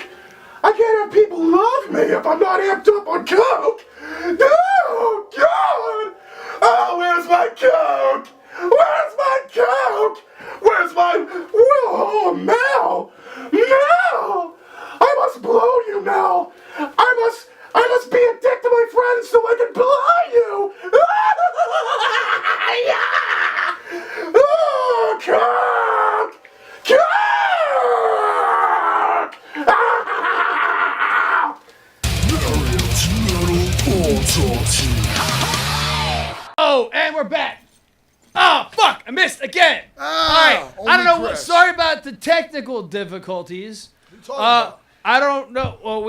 I can't have people love me if I'm not amped up on coke. No, God! Oh, where's my coke? Where's my coke? Where's my... Oh, Mel! Mel! I must blow you, Mel! I must be a dick to my friends so I can blow you! Oh, coke! Coke! Oh, and we're back. Oh, fuck. I missed again. All right. I don't know. only Chris. Sorry about the technical difficulties. I don't know. Well,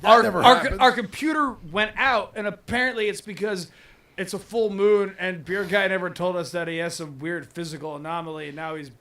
never happens. our computer went out, and apparently it's because it's a full moon, and Beer Guy never told us that he has some weird physical anomaly, and now he's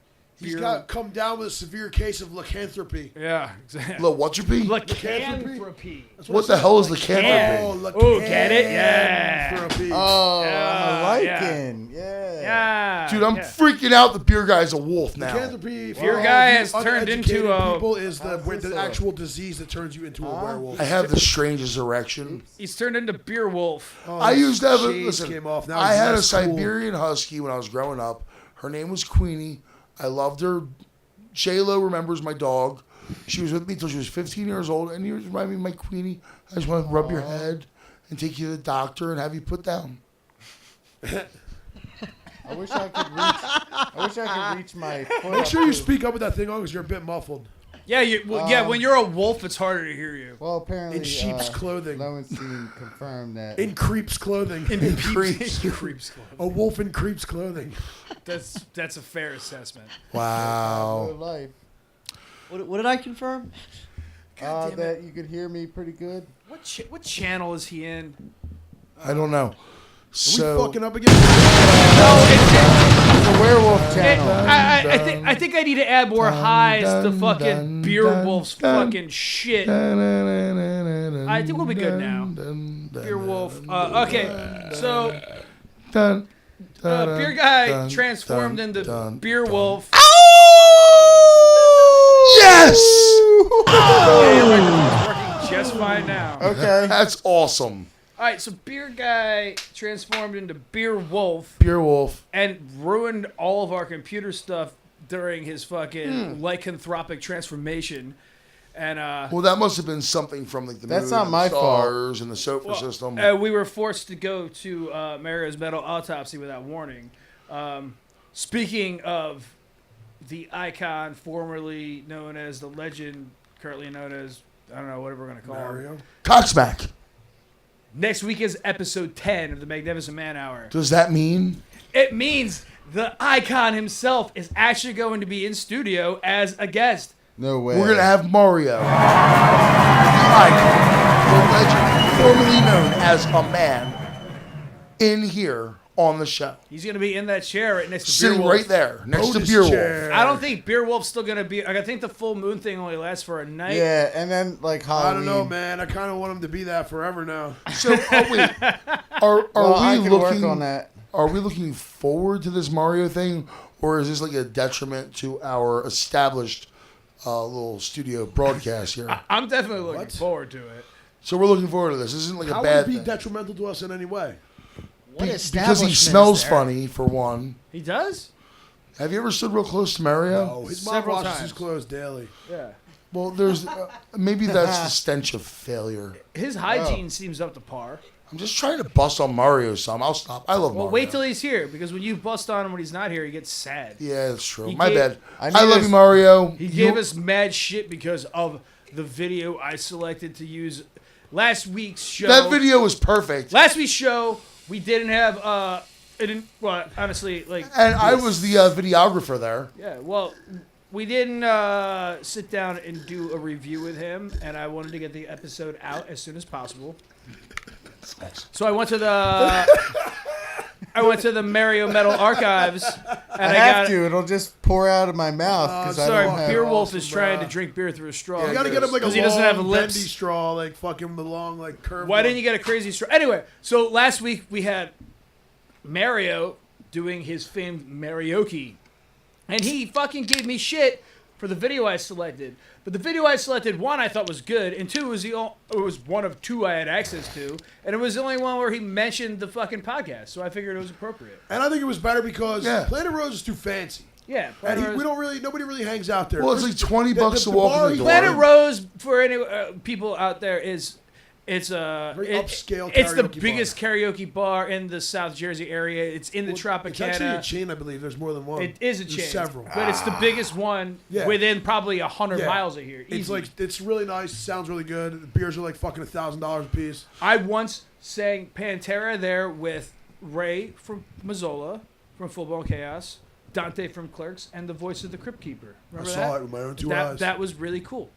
He's beer. got come down with a severe case of lycanthropy. Yeah, exactly. Look, what's your P? Lycanthropy. What the hell is lycanthropy? Oh, get it? Yeah. Lycanthropy. Oh, Yeah, I'm yeah. liking. Yeah. Yeah. Dude, I'm yeah. freaking out. The beer guy's a wolf now. Lycanthropy. Your for guy all has you turned uneducated into a- people is the How's this actual disease that turns you into a werewolf. I have the strangest erection. He's turned into Beer Wolf. Oh, I used to have a shades listen. came off. Now I he's had a less cool. Siberian Husky when I was growing up. Her name was Queenie. I loved her. J-Lo remembers my dog. She was with me till she was 15 years old. And you remind me of my Queenie. I just want to rub your head and take you to the doctor and have you put down. I wish I could reach my foot. Make sure up you to- speak up with that thing on because you're a bit muffled. Yeah, when you're a wolf, it's harder to hear you. Well, apparently, In sheep's clothing. Lowenstein confirmed that. In creep's clothing. Creeps. A wolf in creep's clothing. That's a fair assessment. Wow. life. What did I confirm? God damn it. That you could hear me pretty good. What channel is he in? I don't know. Are we So, fucking up again? The werewolf channel. I think I need to add more highs to fucking Beer Wolf's fucking shit. I think we'll be good now. Beer Wolf. Okay, so Beer Guy transformed into Beer Wolf. Yes! It's working just fine now. Okay. That's awesome. All right, so Beer Guy transformed into Beer Wolf Beer wolf. and ruined all of our computer stuff during his fucking lycanthropic transformation. And Well, that must have been something from like the That's moon not and my the fault. stars and the solar system. we were forced to go to Mario's metal autopsy without warning. Speaking of the icon formerly known as the legend, currently known as, I don't know, whatever we're going to call him. Mario. Cocksmack. Next week is episode 10 of the Magnificent Man Hour. Does that mean? It means the icon himself is actually going to be in studio as a guest. No way. We're going to have Mario, the icon, the legend, formerly known as a man, in here on the show. He's gonna be in that chair right next to Sitting Beer Wolf. right there, next to Bonus Beer Wolf. chair. I don't think Beer Wolf's still gonna be. I think the full moon thing only lasts for a night. Yeah, and then like I Halloween. don't know, man. I kind of want him to be that forever now. So, wait, are Well, I we can looking work on that. Are we looking forward to this Mario thing, or is this like a detriment to our established little studio broadcast here? I'm definitely looking forward to it. So we're looking forward to this. This isn't like How a would bad it be thing. detrimental to us in any way? Because he smells funny, for one. He does. Have you ever stood real close to Mario? Oh, his mom Several washes times. his clothes daily. Yeah. Well, there's maybe that's the stench of failure. His hygiene seems up to par. I'm just trying to bust on Mario some. I'll stop. I love Well, Mario. wait till he's here, because when you bust on him when he's not here, he gets sad. Yeah, that's true. He My gave- bad. I I need love us- you, Mario. He gave us mad shit because of the video I selected to use last week's show. That video was perfect. Last week's show, we didn't have. It didn't. Well, honestly, like. And I was the videographer there. Yeah. Well, we didn't sit down and do a review with him, and I wanted to get the episode out as soon as possible. So I went to the Mario Metal Archives, and I have to. It'll just pour out of my mouth because I Sorry, don't have. Beer Wolf awesome, is trying bro. to drink beer through a straw. You gotta get him like a 'Cause long, he doesn't have lips. bendy straw, like fucking the long, like curved. Why one. didn't you get a crazy straw? Anyway, so last week we had Mario doing his famed Marioke, and he fucking gave me shit for the video I selected. But the video I selected, one, I thought was good, and two, it was one of two I had access to, and it was the only one where he mentioned the fucking podcast, so I figured it was appropriate. And I think it was better because Yeah. Planet Rose is too fancy. Yeah, And Planet we Rose, don't really, nobody really hangs out there. Well, it's like 20 bucks to walk bar in the he- door. Planet Rose for any people out there is. It's Very upscale It's the karaoke biggest karaoke bar in the South Jersey area. It's in the It's actually a Tropicana. chain, I believe. There's more than one. It is a There's chain, several. but it's the biggest one Yeah. within probably 100 Yeah. miles of here. It's Easy. like it's really nice. It sounds really good. The beers are like fucking $1,000 a piece. I once sang Pantera there with Ray from Mazzola from Full Blown Chaos, Dante from Clerks, and the voice of the Crypt Keeper. Remember I that? saw it with my own two eyes. That was really cool.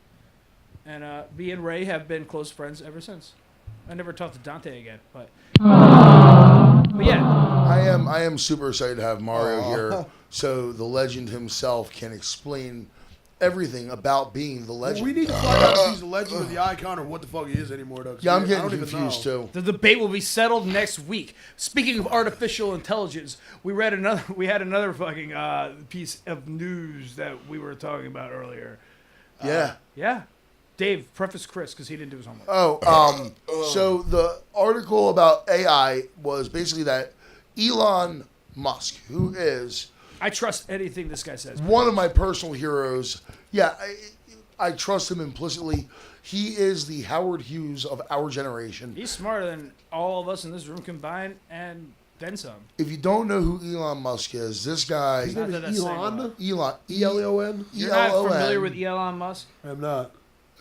And me and Ray have been close friends ever since. I never talked to Dante again, but yeah. I am super excited to have Mario here, so the legend himself can explain everything about being the legend. We need to find out if he's a legend or the icon or what the fuck he is anymore, though. 'cause Yeah, I'm I getting don't even confused know. too. The debate will be settled next week. Speaking of artificial intelligence, we had another fucking piece of news that we were talking about earlier. Yeah. Yeah, Dave, preface Chris because he didn't do his homework. So the article about AI was basically that Elon Musk, who is I trust anything this guy says. one of my personal heroes, yeah, I trust him implicitly. He is the Howard Hughes of our generation. He's smarter than all of us in this room combined, and then some. If you don't know who Elon Musk is, this guy, His name Not that is that's saying a Elon. lot. Elon, E-L-E-O-N. You're not E-L-O-N. familiar with Elon Musk? I'm not.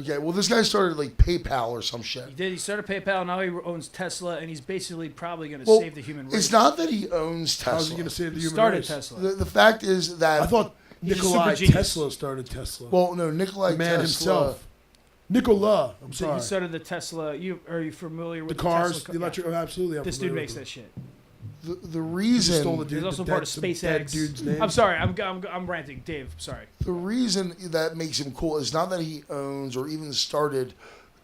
Okay, well, this guy started like PayPal or some shit. He did. He started PayPal. Now he owns Tesla, and he's basically probably going to Well, save the human race. it's not that he owns Tesla. How's he going to save the He human started race? Tesla. The fact is that I thought He's a Nikolai super genius. Tesla started Tesla. well, no, Nikolai the man Tesla. himself. Nikola. I'm So sorry. he started the Tesla. Are you familiar The with cars, Tesla the electric. Oh, absolutely. I'm This dude familiar makes with that shit. The He reason stole the dude. He's also the part of some dead SpaceX. dude's name. I'm sorry. I'm ranting. Dave, sorry. the reason that makes him cool is not that he owns or even started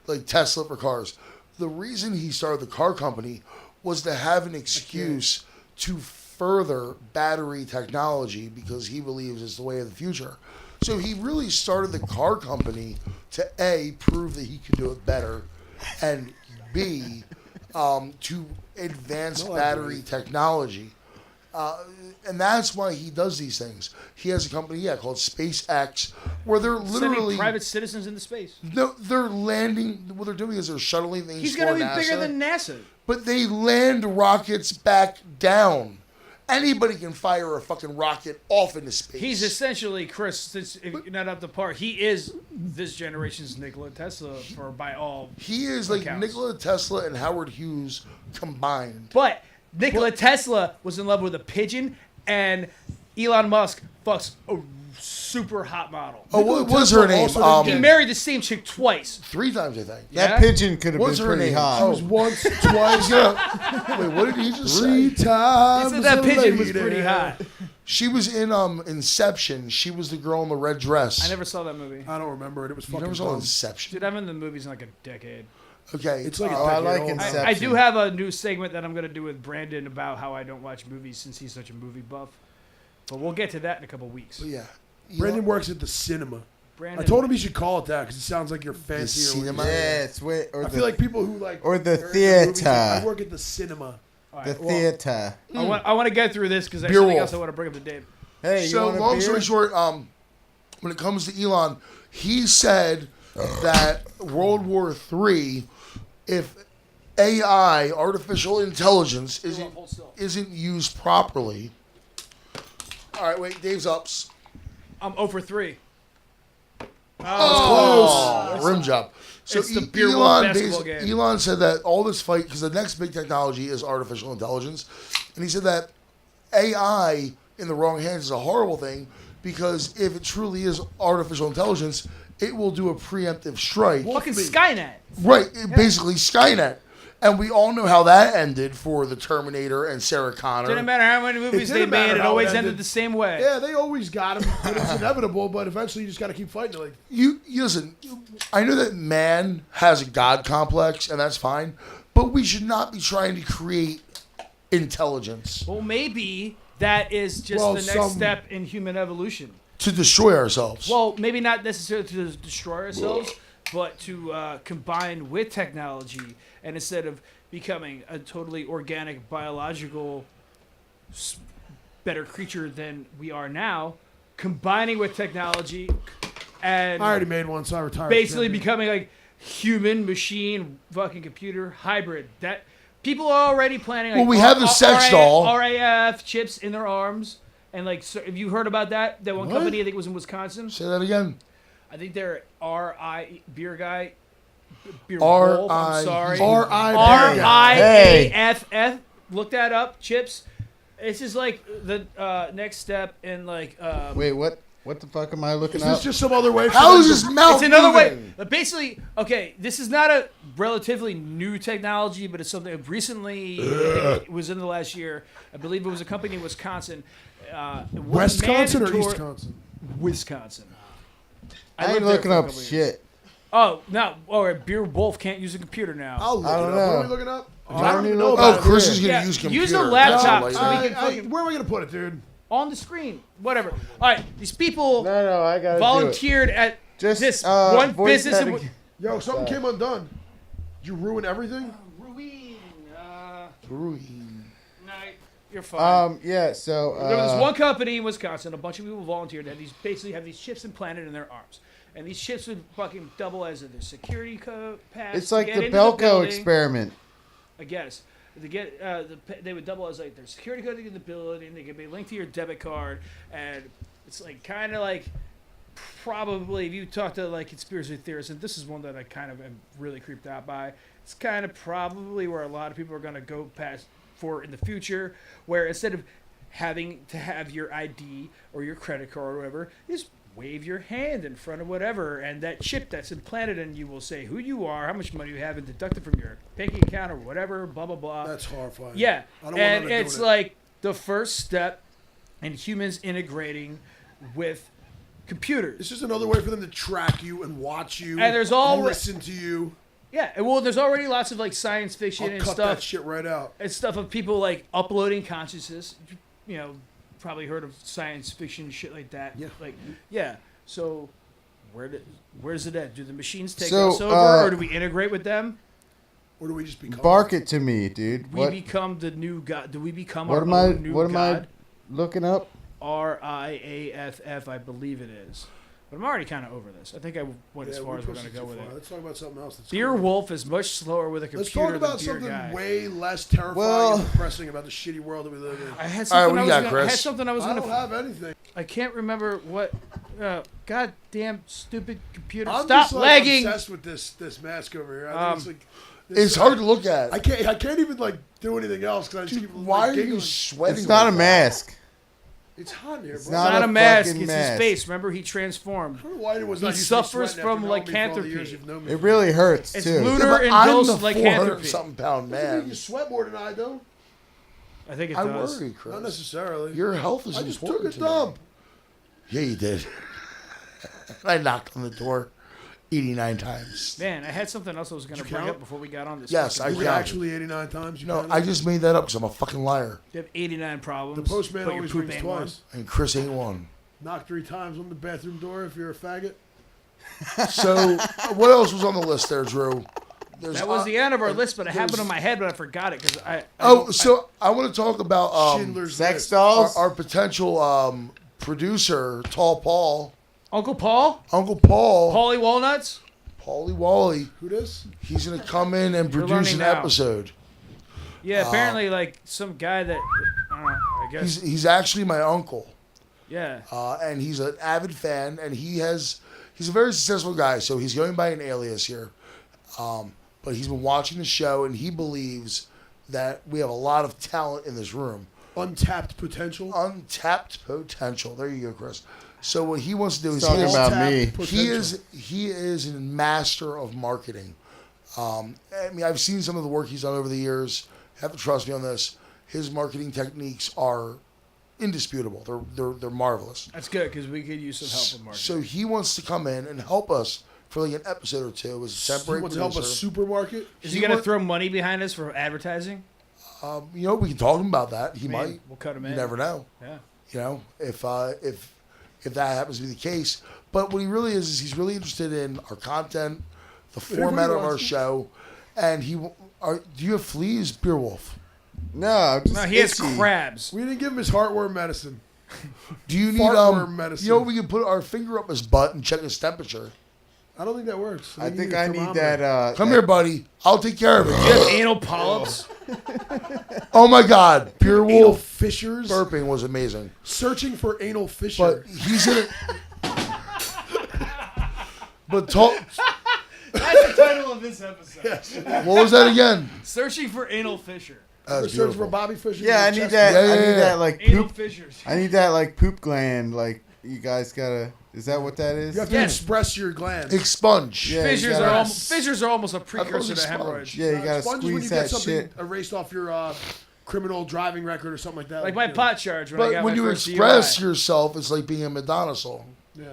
like Tesla for cars. The reason he started the car company was to have an excuse to further battery technology because he believes it's the way of the future. So he really started the car company to A, prove that he could do it better, and B, to advance battery technology. And that's why he does these things. He has a company, called SpaceX, where they're literally Sending private citizens into space. no, they're landing. What they're doing is they're shuttling things. He's for going to be NASA, bigger than NASA. But they land rockets back down. Anybody can fire a fucking rocket off into space. He's essentially, Chris, since if you're not up to par, he is this generation's Nikola Tesla by all. He is like accounts. Nikola Tesla and Howard Hughes combined. But Nikola Tesla was in love with a pigeon, and Elon Musk fucks a super hot model. Oh, what was her name? Also He married the same chick twice. 3 times, I think. Yeah? That pigeon could have What's been her pretty name? hot. Oh. was once, twice, Wait, what did he just 3 say? times. He said that a pigeon was lady. pretty hot. She was in Inception. She was the girl in the red dress. I never saw that movie. I don't remember it. It was You fucking never saw dumb. Inception? Dude, I haven't been in the movies in like a decade. Okay. It's like a Oh, I decade like old. Inception. I do have a new segment that I'm going to do with Brandon about how I don't watch movies since he's such a movie buff. But we'll get to that in a couple weeks. Yeah. Brandon works at the cinema. Brandon, I told him he should call it that because it sounds like you're fancier. when cinema? you say it. Yeah, it's way, or I the, feel like people who like or the are in movies, like, theater. I work at the cinema. All the right, well, theater. I want to get through this because there's Beer something Wolf. else I want to bring up to Dave. Hey, you So want a long beer? story short, when it comes to Elon, he said that World War III, if AI, artificial intelligence, isn't used properly. All right, wait, Dave's ups. I'm 0 for 3. Oh, rim job. So It's the Beer Wolf basketball game. Elon said that all this fight, because the next big technology is artificial intelligence, and he said that AI in the wrong hands is a horrible thing because if it truly is artificial intelligence, it will do a preemptive strike. Fucking Skynet. Right, basically Skynet. And we all know how that ended for the Terminator and Sarah Connor. Didn't matter how many movies they didn't matter made, it how it always ended. ended the same way. Yeah, they always got him, but it's inevitable. But eventually, you just got to keep fighting. Like You listen. I know that man has a god complex, and that's fine. But we should not be trying to create intelligence Well, maybe that is just Well, the next some- step in human evolution. to destroy ourselves. Well, maybe not necessarily to destroy ourselves, but to combine with technology, and instead of becoming a totally organic, biological, better creature than we are now, combining with technology and I already made one, so I retired. basically becoming like human, machine, fucking computer hybrid. That people are already planning. Like, Well, we have the sex doll. RAF chips in their arms, and like, so, have you heard about that? That one What? company, I think it was in Wisconsin. Say that again. I think they're RI beer guy. Beer R Wolf, I I'm sorry. RIAFF. Look that up. Chips. This is like the next step in like. Wait, what? What the fuck am I looking Is up? this just some other way? For How them is to- his mouth It's another way. moving? Basically, okay, this is not a relatively new technology, but it's something that recently it was in the last year. I believe it was a company in Wisconsin. It wasn't Wisconsin or mandatory- Eastconsin? Wisconsin. I ain't lived there looking for a up couple years. shit. Oh, no. Or Beer Wolf can't use a computer now. I'll look I it don't up. What are know. we looking up? I don't even know Oh, about it. Chris is gonna Yeah, use computer. use a That's laptop what so I we like. can fucking- Where am I gonna put it, dude? On the screen. Whatever. All right, these people No, I gotta volunteered at Just, this one voice business. that in- Yo, something came undone. Did you ruin everything? Ruin. Ruin. No, you're fine. Yeah. So. There was this one company in Wisconsin. A bunch of people volunteered. That these basically have these chips implanted in their arms, and these chips would fucking double as their security code pass. It's to like get the into Belko building. experiment. I guess they get they would double as like their security code to get in the building. They could be linked to your debit card, and it's like kind of like probably if you talk to like conspiracy theorists, and this is one that I kind of am really creeped out by. It's kind of probably where a lot of people are going to go past for in the future, where instead of having to have your ID or your credit card or whatever, you just wave your hand in front of whatever, and that chip that's implanted in you will say who you are, how much money you have, and deduct it from your banking account or whatever, blah blah blah. That's horrifying. Yeah, I don't and want it's like the first step in humans integrating with computers. It's just another way for them to track you and watch you. And there's all- listen to you. Yeah, and well, there's already lots of like science fiction I'll and cut stuff. that shit right out. And stuff of people like uploading consciousness. You know, probably heard of science fiction shit like that. Yeah. Like, yeah. So, where's it at? Do the machines take So, us over, or do we integrate with them? Or do we just become? Bark it to me, dude. We What? become the new god. Do we become What our am I? own new What am god? I looking up? RIAFF, I believe it is. But I'm already kind of over this. I think I went as far as we're going to go with it. Let's talk about something else. That's Beer cool. Wolf is much slower with a Let's computer talk about than Beer something Guy. way less terrifying Well- and depressing about the shitty world that we live in. I had All right, something what I do was you got, gonna, I had Chris? something I was I going don't to. have anything. I can't remember what. Goddamn stupid computer! I'm Stop just, like, lagging. obsessed with this mask over here. I think it's like It's hard to look at. I can't even like do anything else because I just keep Why are giggling. you sweating? It's not a like that? mask. It's hot in here, bro. It's It's not not a a mask. fucking It's mask. his face. Remember, he transformed. I don't know why it was He not used to suffers sweating from after knowing me for all the lycanthropy. years you've known me It for. really hurts It's too. lunar Yeah, but I'm the indulged lycanthropy. 400-something pound I think you man. sweat more than I do. I think it I does. worry, Chris. Not necessarily. Your health is I just important took a to me. dump. Yeah, you did. I knocked on the door 89 times. Man, I had something else I was going to Did you bring count? up before we got on this. Yes, fucking- I Was it counted. actually 89 times? You No, counted? I just made that up because I'm a fucking liar. You have 89 problems. The postman but your always poop rings ain't one. twice. And Chris ain't one. Knock 3 times on the bathroom door if you're a faggot. So, what else was on the list there, Drew? There's, That was the end of our list, but it happened there's- in my head, but I forgot it because I I want to talk about Schindler's Sex List. dolls. our potential producer, Tall Paul, Uncle Paul, Uncle Paul, Paulie Walnuts. Paulie Wally. Who this? He's gonna come in and You're produce learning an now. episode. Yeah, apparently like some guy that I don't know. I guess He's actually my uncle. yeah. And he's an avid fan, and he's a very successful guy. So he's going by an alias here, but he's been watching the show, and he believes that we have a lot of talent in this room, Untapped potential. untapped potential. There you go, Chris. So what he wants to do is Talking he about Untapped me. potential. he is a master of marketing. I mean, I've seen some of the work he's done over the years. You have to trust me on this. His marketing techniques are indisputable. They're marvelous. That's good because we could use some help with marketing. So he wants to come in and help us for like an episode or two as a He temporary wants to help a producer. supermarket. Is he gonna throw money behind us for advertising? You know, we can talk to him about that. He I mean, might. We'll cut him in. You never know. Yeah. You know, if that happens to be the case. But what he really is he's really interested in our content, the format of our show, and do you have fleas, Beer Wolf? No, I'm just No, he has itchy. crabs. We didn't give him his heartworm medicine. Do you need Fartworm medicine. You know, we can put our finger up his butt and check his temperature. I don't think that works. I think need a I need thermometer. that. Come that- here, buddy. I'll take care of Do you it. have anal polyps? Oh my God, Beer Anal Wolf fissures. burping was amazing. Searching for anal But fissure. he's in it. But talk. That's the title of this episode. What was that again? Searching for anal fissure. That's Search for beautiful. Bobby Fischer. Yeah, I in the need chest. that. Yeah, I yeah, need yeah. that like Anal poop. fissures. I need that like poop gland. Like you guys gotta. Is that what that is? You have to Yes. express your glands. Expunge. Yeah, you Fissures gotta- are almost a thought it precursor was to a sponge. hemorrhoids. Yeah, you gotta Sponge is when you squeeze get that something shit. erased off your criminal driving record or something like that. Like my you know. pot charge when I But got when my you first express DUI. yourself, it's like being a Madonna song. Yeah,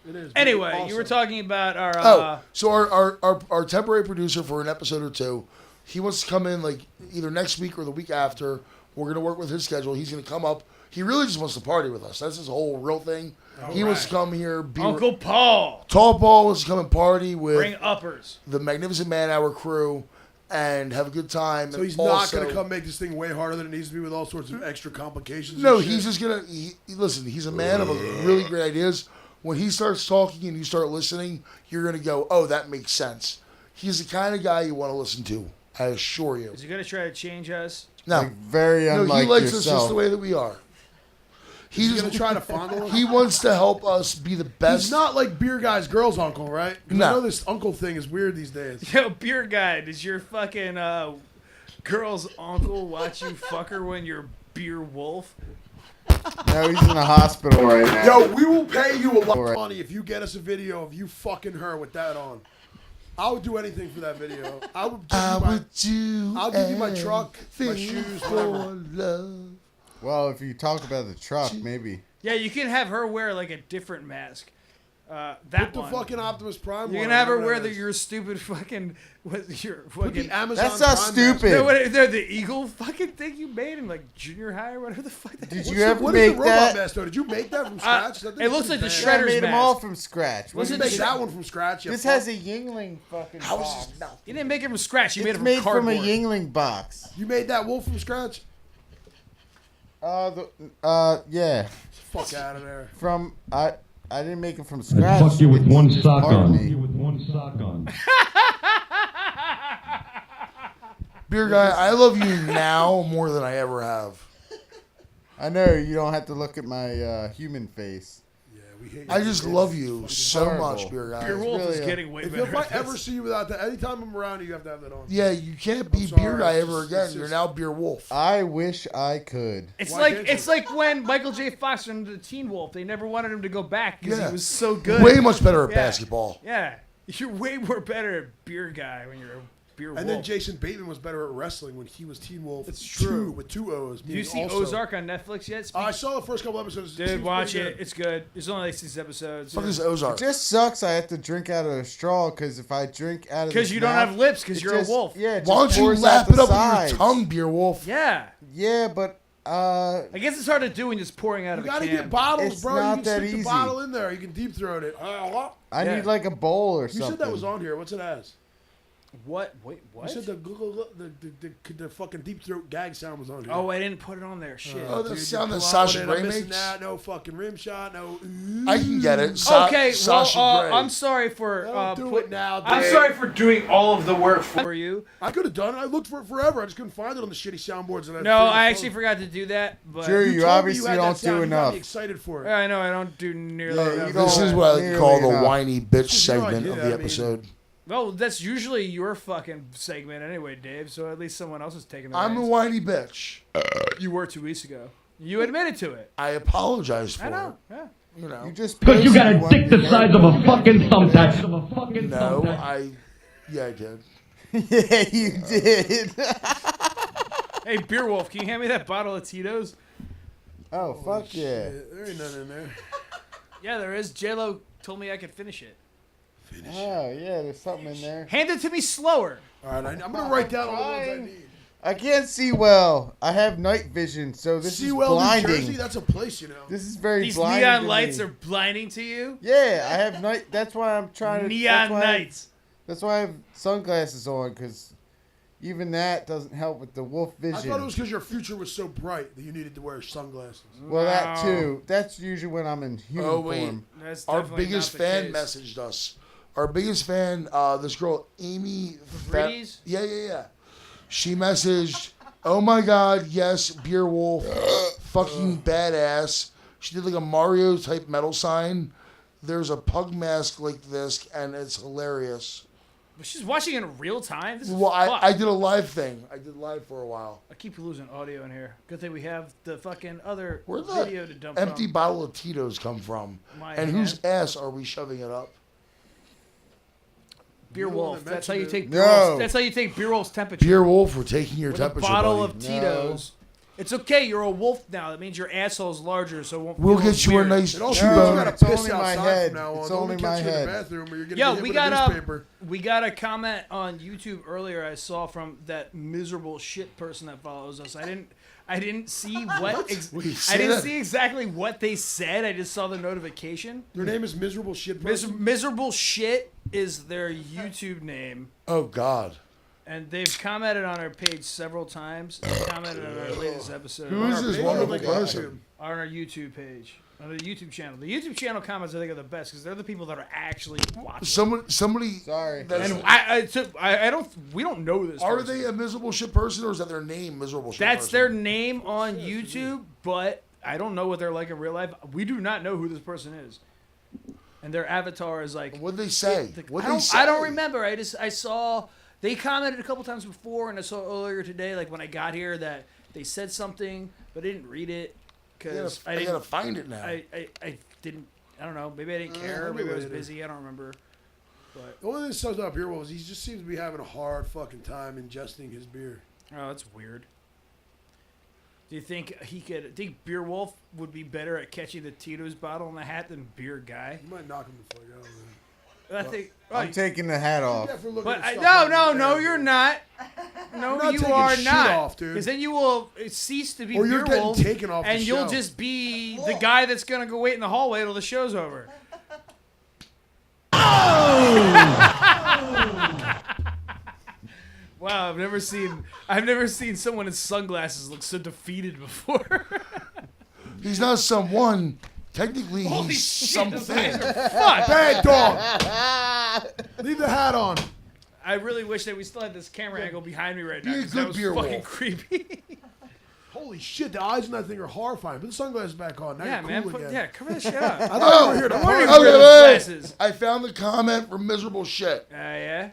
it is. Anyway, Also, you were talking about our. So our temporary producer for an episode or two, he wants to come in like either next week or the week after. We're gonna work with his schedule. He's gonna come up. He really just wants to party with us. That's his whole real thing. He wants to come here. Uncle Paul. Tall Paul wants to come and party with Bring uppers. the Magnificent Man Hour crew and have a good time. So and he's not also- going to come make this thing way harder than it needs to be with all sorts of extra complications. No, and shit. he's just gonna listen. He's a man of really great ideas. When he starts talking and you start listening, you're gonna go, "Oh, that makes sense." He's the kind of guy you want to listen to. I assure you. Is he gonna try to change us? No, Like very no, unlike he likes us just yourself. the way that we are. He's He's going to try to fondle us. he wants to help us be the best. He's not like beer guy's girl's uncle, right? 'Cause No. I know this uncle thing is weird these days. Yo, beer guy, does your fucking girl's uncle watch you fuck her when you're beer wolf? No, he's in the hospital right now. Yo, we will pay you a lot of Alright. money if you get us a video of you fucking her with that on. I would do anything for that video. I would give I you my, would do. I'll give you my truck, my anything shoes, for whatever. love. Well, if you talk about the truck, maybe. Yeah, you can have her wear like a different mask. That Put the one. fucking Optimus Prime You one can on, have her whatever wear that the is. your stupid fucking what your Put fucking. the Amazon That's not Prime stupid. No, what, the eagle fucking thing you made in like junior high or whatever the fuck that Did is. you ever What is the make robot that? mask though? Did you make that from scratch? That it thing's looks like pretty the bad. I Shredder's made them mask. all from scratch. What Listen did you make to- that one from scratch? This fuck? has a Yingling fucking How is box. his mouth? You didn't make it from scratch. You made It's it from made from cardboard. a Yingling box. You made that wolf from scratch? Yeah. Fuck out of there. From I didn't make it from scratch. Fuck you with It's one just sock part of on. me. With one sock on. Beer guy, I love you now more than I ever have. I know you don't have to look at my human face. Yeah, we hate you. I just love you Fucking so horrible. much, beer guy. Beer Wolf is really, getting way If, better. if I at ever this. see you without that, anytime I'm around you, you have to have that on. Yeah, you can't be sorry, beer guy it's ever just- again. it's You're just- now beer wolf. I wish I could. It's Why like can't it's you? like when Michael J. Fox turned into Teen Wolf. They never wanted him to go back because Yeah. he was so good. Way much better at Yeah. basketball. Yeah, you're way more better at beer guy when you're a beer wolf. And then Jason Bateman was better at wrestling when he was Teen Wolf. It's 2 true. with 2 O's. Did you see also- Ozark on Netflix yet? I saw the first couple episodes. Dude, seems watch pretty it. good. It's good. It's only like 6 episodes. Fuck is Ozark. It just sucks. I have to drink out of a straw because if I drink out of Because this you don't mouth, have lips because it you're just- a wolf. Yeah, it Why don't just you pours lap out the it up sides. with your tongue, beer wolf? Yeah. Yeah, but I guess it's hard to do when just pouring out You of a gotta can. get bottles, It's bro. not You can that stick the easy. bottle in there. You can deep throat it. I Yeah. need like a bowl or You something. said that was on here. What's it as? What? Wait, what? You said the fucking deep throat gag sound was on here. Oh, I didn't put it on there. Shit. Oh, the Dude, sound you're that blowing Sasha it. Grey I'm missing makes? that. No fucking rim shot. No. I can get it. Okay, Sasha well, Grey. I'm sorry for Don't do put- it now, I'm Dave. sorry for doing all of the work for you. I could have done it. I looked for it forever. I just couldn't find it on the shitty soundboards. And No, I actually forgot to do that. But Drew, You you told me obviously had that don't sound. do You got enough. me excited for it. I know I don't do nearly Yeah, enough. you This don't is what I like to nearly call the enough. whiny bitch You're right, segment yeah, of I the mean- episode. Well, that's usually your fucking segment anyway, Dave. So at least someone else is taking the I'm a reins. whiny bitch. You were 2 weeks ago. You admitted to it. I apologize for I know. Yeah. it. You know. You just Because you got a posted dick one the size of a fucking thumbtack. No, yeah, I did. Yeah, you did. Hey, Beer Wolf, can you hand me that bottle of Tito's? Oh, fuck yeah. There ain't nothing in there. Yeah, there is. J-Lo told me I could finish it. Oh, yeah, there's something in there. Hand it to me slower. All right, I'm gonna write down all the ones I Trying. need. I can't see well. I have night vision, so this is Seawell, New blinding. Jersey. That's a place, you know. This is very These blinding. neon to lights me. are blinding to you. Yeah, I have night. That's why I'm trying to. Neon that's why nights. That's why I have sunglasses on, because even that doesn't help with the wolf I vision. thought it was because your future was so bright that you needed to wear sunglasses. Well, that No. too. That's usually when I'm in human Oh, wait. form. That's Our definitely biggest not the fan case. messaged us. Our biggest fan, this girl, Amy. Breeze? Yeah. She messaged, oh my god, yes, Beer Wolf, fucking badass. She did like a Mario type metal sign. There's a pug mask like this, and it's hilarious. But she's watching in real time. This is Well, fucked. I did a live thing. I did live for a while. I keep losing audio in here. Good thing we have the fucking other Where'd video to that dump empty from. bottle of Tito's come from? My And hand. whose ass are we shoving it up? Beer You're the one Wolf. that That's how you mentioned take. No. Beer Wolf's, that's how you take Beer Wolf's temperature. Beer Wolf, we're taking your with a temperature, bottle buddy. of Tito's. It's okay. You're a wolf now. That means your asshole's larger, so it won't. We'll feel get you a weird. nice It also No, means you T-bone. gotta it's piss only my outside head. from now on. It's Don't only be my catching you in head. the bathroom or you're gonna Yo, get hit we with got a a newspaper. we got a comment on YouTube earlier. I saw from that miserable shit person that follows us. I didn't see what. Wait, I say didn't that. see exactly what they said. I just saw the notification. Their name is Miserable Shit Person. Miserable shit is their YouTube name, Oh, God. and they've commented on our page several times. They commented on our latest episode. Who on is our this page- wonderful Like, person? on our YouTube page, on the YouTube channel. The YouTube channel comments I think are the best because they're the people that are actually watching. Somebody. Sorry. that's- And I don't. We don't know this. Are person. they a miserable shit person, or is that their name, miserable shit That's person? their name on YouTube, but I don't know what they're like in real life. We do not know who this person is, and their avatar is like. What'd they say? What'd they say? I don't remember. I saw they commented a couple times before, and I saw earlier today, like when I got here, that they said something, but I didn't read it because I I gotta didn't. find it now. I didn't. I don't know. Maybe I didn't care. maybe Maybe I was later. busy. I don't remember. But The only thing that sums up here was he just seems to be having a hard fucking time ingesting his beer. oh, that's weird. Do you think he could? Think Beer Wolf would be better at catching the Tito's bottle in the hat than Beer Guy? You might knock him the fuck out. Man. I think. I'm taking the hat off. Yeah, for looking But at I, stuff no, on no, the you're internet. not. No, not you taking are shit not. off, dude. Because then you will cease to be Or you're Beer getting Wolf, taken off the and you'll show. just be the guy that's gonna go wait in the hallway till the show's over. Wow, I've never seen someone in sunglasses look so defeated before. He's not someone. Technically, Holy he's shit, those something. guys are fucked. Bad dog. Leave the hat on. I really wish that we still had this camera angle behind me right now Be a because that good was beer fucking wolf. creepy. Holy shit, the eyes in that thing are horrifying. Put the sunglasses back on. Now Yeah, you're man. cool again. Yeah, cover the shit up. I thought you were here to Don't party. worry, wear those glasses. I found the comment from Miserable Shit. Yeah.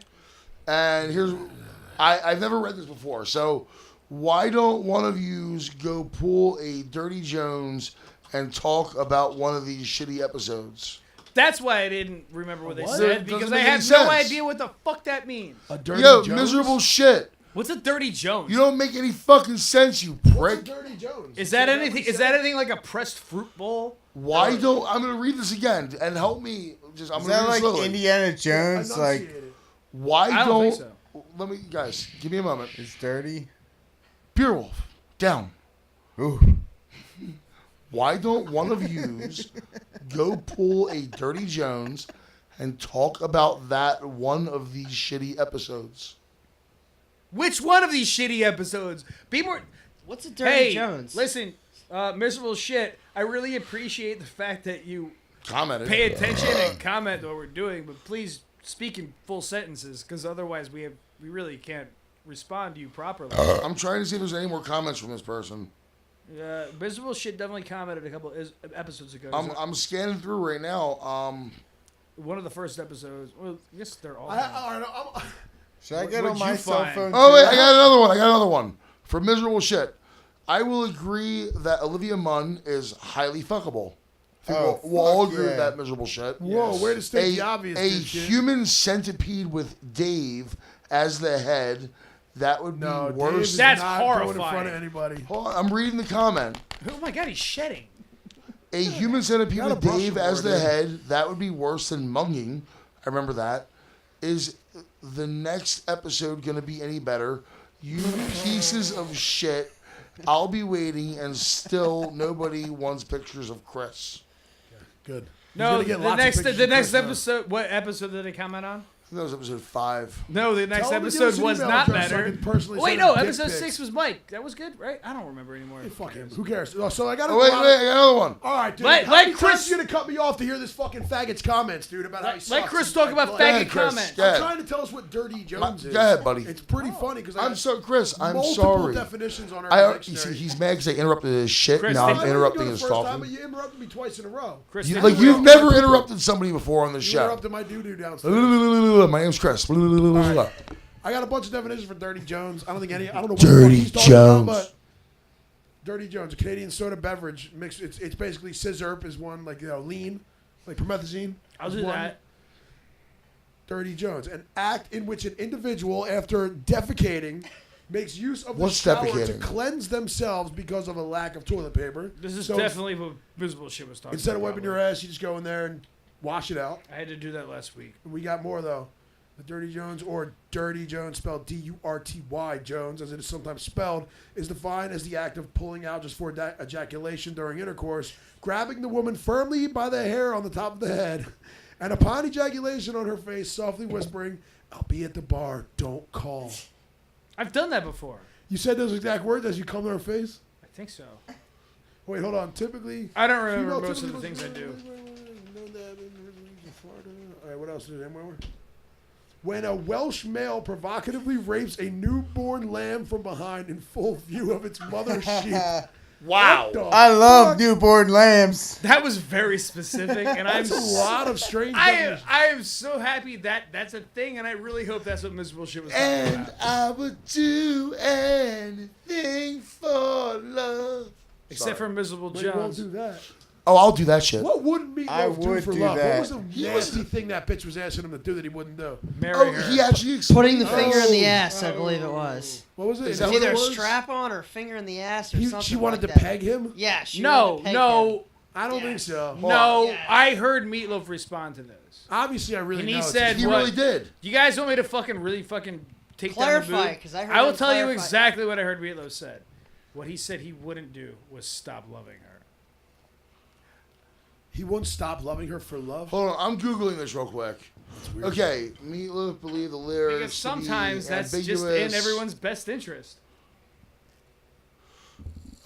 And here's, I've never read this before. So why don't one of yous go pull a Dirty Jones and talk about one of these shitty episodes? That's why I didn't remember what they What? said, It because doesn't I make have any no sense. idea what the fuck that means. A Dirty Yo, Jones? Miserable Shit. What's a Dirty Jones? You don't make any fucking sense, you What's a prick. Dirty Jones? Is that anything? Is that anything like a pressed fruit bowl? Why don't, I'm going to read this again and help me. Just, I'm Is going to that read it like slowly. Indiana Jones? Like, Enunciate it. Why I don't think so. Let me, guys, give me a moment. it's dirty? Beer Wolf, down. Ooh. Why don't one of yous go pull a Dirty Jones and talk about that one of these shitty episodes? Which one of these shitty episodes? Be more. What's a Dirty Hey, Jones? listen, miserable shit. I really appreciate the fact that you Commented. pay attention and comment what we're doing, but please speak in full sentences, because otherwise we really can't respond to you properly. I'm trying to see if there's any more comments from this person. Miserable shit definitely commented a couple episodes ago. I'm scanning through right now. One of the first episodes. Well, I guess they're all. Should I get What'd on my you cell find? phone? Oh too? wait, I got another one. For Miserable Shit. I will agree that Olivia Munn is highly fuckable. Oh, we'll all fuck agree with yeah. that, Miserable Shit. Whoa, way to state the A obvious, dipshit. human centipede with Dave as the head, that would be No, Dave worse. is That's not going in front horrifying. of anybody. Hold on, I'm reading the comment. Oh my god, he's shedding. A human centipede Gotta with brush Dave him as more, the dude. head, that would be worse than munging. I remember that. Is the next episode going to be any better? You pieces of shit. I'll be waiting, and still nobody wants pictures of Chris. Good. He's No, gonna get the lots of next pictures the of next Chris now. episode. What episode did they comment on? I think that was episode 5. No, the next Tell him to give episode us an was email not address so I better. can personally Wait, send no, him dick episode pics. 6 was Mike. That was good, right? I don't remember anymore. Fuck him. Who cares? Oh, so I got a Oh, wait, lot wait, of- I got another one. All right, dude. Let How many Chris- times you gonna cut me off to hear this fucking faggot's comments, dude? About how he Let sucks Chris and talk I about play. Go ahead, faggot Chris. comment. Go I'm ahead. trying to tell us what Dirty Jones is. Go ahead, buddy. It's pretty funny because I'm so Chris. I'm multiple sorry. definitions on our You dictionary. see, he's mad because I interrupted his shit. Chris, now thank I'm you. interrupting the his first time, talking. but you interrupted me twice in a row. Chris, You, thank like you. you've never interrupted somebody before on this You show. interrupted my doo-doo downstairs. My name's Chris. I got a bunch of definitions for Dirty Jones. I don't think any. I don't know what Dirty the fuck he's talking Jones. about, but Dirty Jones, a Canadian soda beverage mixed. It's basically scissor is one, like lean, like promethazine. I'll is do one. that. Dirty Jones, an act in which an individual, after defecating, makes use of the What's shower to defecating? cleanse themselves because of a lack of toilet paper. This is So definitely what Visible Shit was talking instead about. of wiping your ass, you just go in there and wash it out. I had to do that last week. We got more though. The Dirty Jones, or Dirty Jones, spelled D-U-R-T-Y Jones, as it is sometimes spelled, is defined as the act of pulling out just for ejaculation during intercourse, grabbing the woman firmly by the hair on the top of the head, and upon ejaculation on her face, softly whispering, "I'll be at the bar, don't call." I've done that before. You said those exact words as you come to her face? I think so. Wait, hold on. Typically... I don't remember female most of the typically things I do. All right, what else is there? More? When a Welsh male provocatively rapes a newborn lamb from behind in full view of its mother's sheep. Wow. What the I love fuck? newborn lambs. That was very specific, and I'm That's a lot of strange I am so happy that that's a thing, and I really hope that's what Miserable Shit was talking And about. I would do anything for love. Except for Miserable But you won't Jones. do that. Oh, I'll do that shit. What would I Meatloaf do would for do love? that. What was the nasty thing that bitch was asking him to do that he wouldn't do? Marry Oh, her. he actually explained. Putting the finger in the ass, I believe it was. What was it? Is Is that that It's what what either it a was? strap on or finger in the ass or something. She wanted like to that. peg him? Yeah, she wanted to peg him. No. I don't think so. No, Yeah. I heard Meatloaf respond to this. Obviously, I really And he know. It's said- He what? really did. You guys want me to really take Clarify, down the boob? 'cause I heard I will him tell you clarify. exactly what I heard Meatloaf said. What he said he wouldn't do was stop loving her. he won't stop loving her for love. Hold on, I'm googling this real quick. Okay, Meatloaf believe the lyrics. Because to sometimes be that's just ambiguous. in everyone's best interest.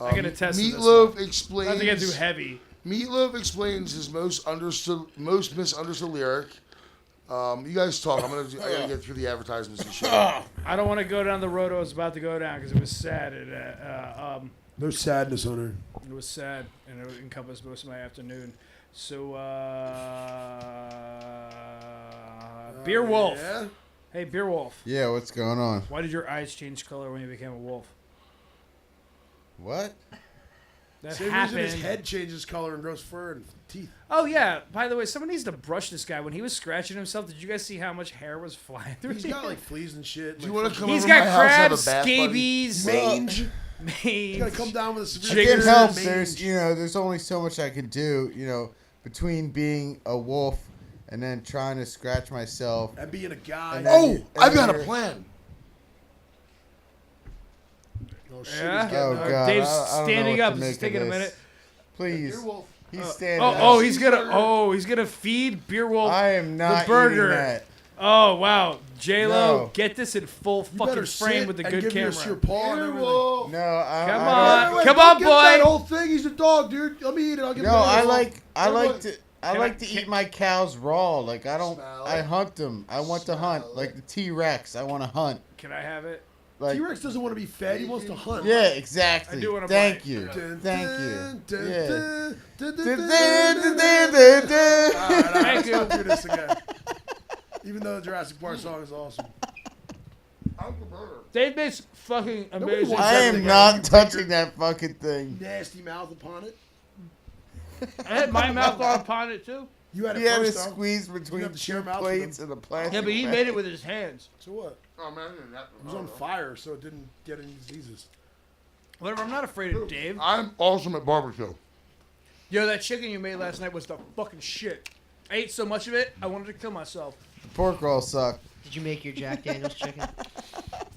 I can attest to this Meatloaf Not explains. to get too heavy. Meatloaf explains his most misunderstood lyric. You guys talk. I gotta get through the advertisements and shit. I don't want to go down the road I was about to go down because it was sad. No sadness on her. It was sad, and it encompassed most of my afternoon. So, Beer Wolf. Yeah. Hey, Beer Wolf. Yeah, what's going on? Why did your eyes change color when you became a wolf? What? That Same happened. reason his head changes color and grows fur and teeth. Oh yeah. By the way, someone needs to brush this guy. When he was scratching himself, did you guys see how much hair was flying through? He's got like fleas and shit. Do you want to come He's over to my got house and have a crabs, bath, buddy? scabies, mange. mange. Gotta come down with a severe It Jiggers. helps. mange. There's only so much I can do. Between being a wolf and then trying to scratch myself. And being a guy. And then Oh, you- I've got a you're- plan. Oh, shit, Yeah. he's getting Oh, up. God. Dave's I don't know standing what up. to It's make just of taking a this. minute. Please. Beer Wolf. He's standing Oh, up. he's gonna feed Beer Wolf. I am not burger. eating that. Oh wow, J Lo, No. get this in full You fucking better frame sit with the and good give camera. us your paw and Beer everything. Wolf. No, I Come I on. don't- Come don't on, give him that boy. whole thing. He's a dog, dude. Let me eat it. I'll give No, him I the like Can to can- eat my cows raw. Like I don't Smell I it. hunt them. I want to hunt Smell like it. the T-Rex. I want to hunt. Can I have it? Like T-Rex doesn't want to be fed. He wants to hunt. yeah, exactly. I do wanna Thank bite. you. Dun, Thank dun, you. dun, Yeah. dun, dun, dun, Dun, dun, dun, dun, dun, dun. dun, dun. All right, Thank let's not you. do this again. Even though the Jurassic Park song is awesome. Dave makes fucking amazing. wants I that am thing not out. touching that fucking thing. Nasty mouth upon it. I had my mouth on upon it too. You had it He had to first, though. squeeze between have to share two mouth with plates and a plastic. Yeah, but he bag. made it with his hands. So what? Oh man, It was on fire, so it didn't get any diseases. Whatever. I'm not afraid of Dave. I'm awesome at barbecue. Yo, that chicken you made last night was the fucking shit. I ate so much of it, I wanted to kill myself. The pork rolls suck. Did you make your Jack Daniels chicken?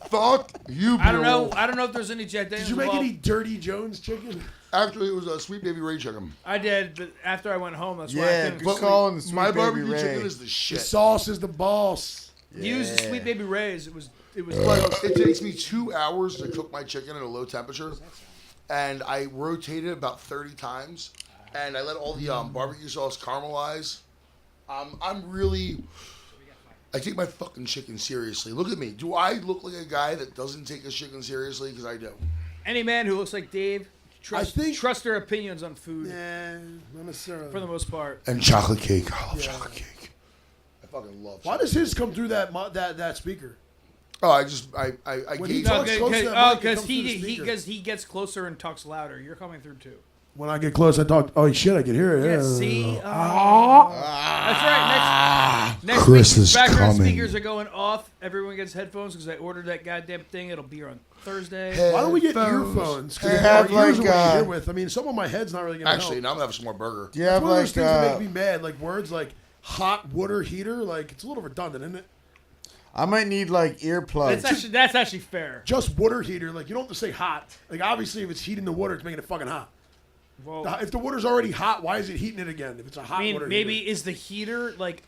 Fuck you, Beer I don't know. Wolf. I don't know if there's any Jack Daniels Did you make involved. any Dirty Jones chicken? Actually, it was a Sweet Baby Ray chicken. I did, but after I went home, that's why I Yeah, couldn't good call on the Sweet My Baby barbecue Ray. chicken is the The shit. sauce is the boss. use the Yeah. Sweet Baby Ray's. It was But it takes me 2 hours to cook my chicken at a low temperature, and I rotate it about 30 times, and I let all the barbecue sauce caramelize. I'm really, I take my fucking chicken seriously. Look at me. Do I look like a guy that doesn't take his chicken seriously? Because I do. any man who looks like Dave. Trust their opinions on food Yeah, not necessarily. for the most part. And chocolate cake. I love Yeah. chocolate cake. I fucking love. Why chocolate does his come through that speaker? Oh, I When he gauge. talks close to that mic, it Because comes through the speaker. he gets closer and talks louder. You're coming through too. When I get close, I talk. Oh shit, I can hear it. Yeah, Yeah. see? That's right. Next Chris week, is background coming. speakers are going off. Everyone gets headphones because I ordered that goddamn thing. It'll be here on Thursday. Why don't we get Headphones. earphones? Because They our have, ears like, are what you uh, hear with. I mean, some of my head's not really gonna Actually, help. now I'm gonna have some more burger. Do you have It's one of those like things that make me mad, like words like hot water heater. Like it's a little redundant, isn't it? I might need like earplugs. That's actually fair. Just water heater. Like you don't have to say hot. Like obviously, if it's heating the water, it's making it fucking hot. Well, If the water's already hot, why is it heating it again? If it's a hot I mean, water maybe heater. is the heater like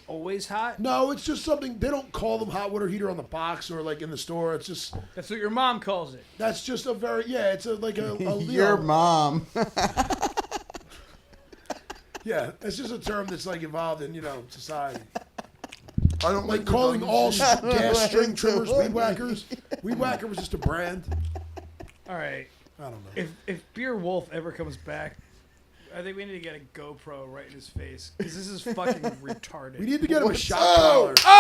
always hot? No, it's just something they don't call them hot water heater on the box or like in the store. It's just That's what your mom calls it. that's just a very it's like a Your mom. Yeah, it's just a term that's like evolved in society. I don't Like calling all redundancies. gas string trimmers weed whackers. Weed whacker was just a brand. All right. I don't know. If Beer Wolf ever comes back, I think we need to get a GoPro right in his face because this is fucking retarded. We need to get him a shot Oh! collar.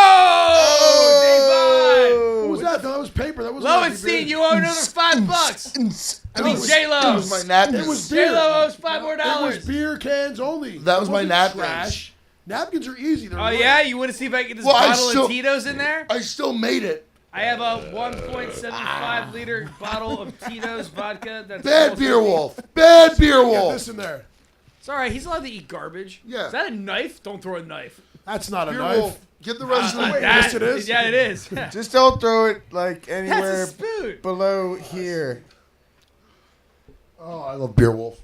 Oh, What was that? That was paper. That was Lowenstein, you owe another $5. I mean, J That Lo. was my napkins. It was J beer. Lo owes $5 more. It was beer cans only. That was It my wasn't napkins. trash. Napkins are easy. They're Oh light. yeah, you want to see if I can get this Well, I bottle still- of Tito's in there? I still made it. I have a 1.75 liter bottle of Tito's vodka. That's Bad almost Beer empty. Wolf. Bad Beer Get Wolf. this in there. It's all right. He's allowed to eat garbage. Yeah. Is that a knife? Don't throw a knife. That's not a Beer knife. Wolf. Get the rest of the yes, it is. Yeah, it is. Just don't throw it like That's anywhere a spoon. below here. Oh, I love Beer Wolf.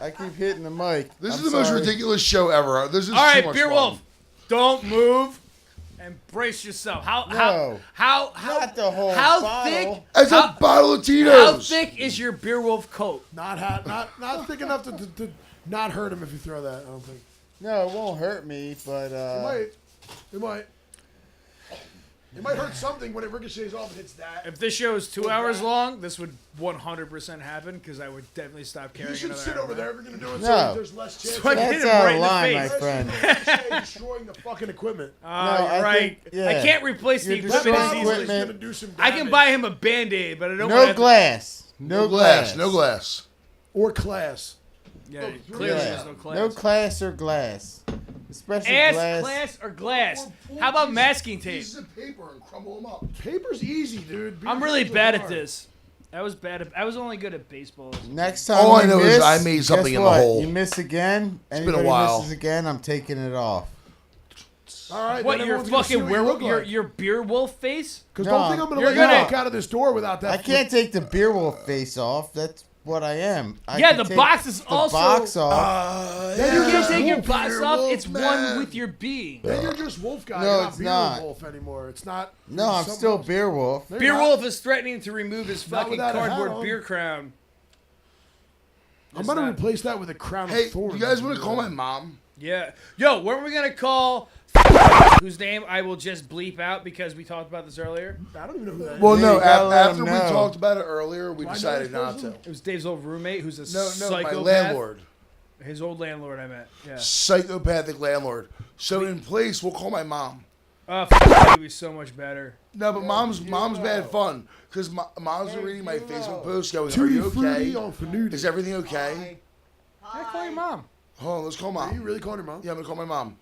I keep hitting the mic. This I'm is the most sorry. ridiculous show ever. This is All too right, much Beer fun. Wolf. Don't move and brace yourself. How Not the whole how bottle. thick? It's how, a bottle of how Tito's. thick is your Beer Wolf coat? Not hot. Not thick enough to not hurt him if you throw that. I don't think. No, it won't hurt me, but It might. It might. It might hurt something when it ricochets off and hits that. If this show is 2 hours long, this would 100% happen because I would definitely stop You carrying should another sit hour. over there if you're gonna do it. No. So there's less chance. So I of can hit That's him out right of in the line, my face. friend. ricochet destroying the fucking equipment. No, I right. think- yeah. I can't replace the You're equipment destroying as Bobby's easily. equipment. gonna do some I can damage. buy him a Band-Aid, but I don't No want glass. No glass. No glass. or class. Yeah, clearly Yeah. there's no class. No class or glass. Especially Ass, glass. class, or glass. Or How about pieces- masking tape? Pieces of paper and crumble them up. Paper's easy, dude. Beer I'm really cans are bad at hard. this. I was bad at. I was only good at baseball. Next time All I you know miss, is I made something guess in the what? hole. You miss again. It's been a Anybody while. misses again, I'm taking it off. All right. What, then your everyone's gonna see fucking what you werewolf? look like. Your beer wolf face? Because No, don't think I'm gonna you're let you gonna- walk out of this door without that. I can't take the beer wolf face off. That's what I am. I Yeah, can the take box is the also- box off. Then You you're can't just take your wolf, box beer off. wolf, It's man. one with your being. Then you're just wolf guy. No, You're not it's beer not. wolf anymore. It's not. No, you're I'm something still else. beer wolf. No, you're Beer not. wolf is threatening to remove his Not fucking without a hat cardboard on. beer crown. I'm It's gonna not- replace that with a crown Hey, of thorns. you guys want to call my mom? Yeah. Yo, when are we gonna call? Whose name I will just bleep out because we talked about this earlier. I don't even know who that is. Well, Yeah, no. you gotta let After them we know. talked about it earlier, we Do I know decided this not person? to. It was Dave's old roommate, who's a No, psychopath. my landlord. His old landlord, I meant. Yeah. Psychopathic landlord. So in place, we'll call my mom. That would be so much better. No, but mom's bad fun because mom's reading my Facebook post going, "Are Tutti you frutti okay? on Fanuti. Is everything okay?" Yeah, call your mom. Hold on, let's call Are you mom. really calling your mom? Yeah, I'm gonna call my mom.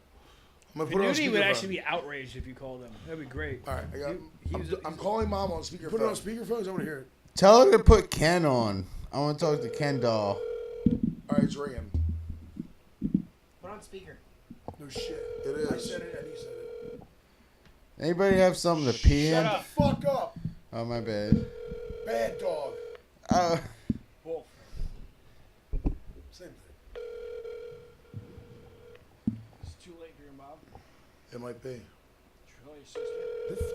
I'm gonna put her on Nudie would speakerphone. actually be outraged if you called him. That'd be great. All right, I got. He was- I'm calling mom on Put it on speakerphone. speakerphone. I want to hear it. Tell her to put Ken on. I want to talk to Ken doll. All right, it's ringing. Put on speaker. No shit. It I is. said it and he said it. Anybody have something to pee in? Shut up. Fuck up. Oh, my bad. Bad dog. Oh, Wolf. Same thing. It's too late for your mom. It might be. Call your sister.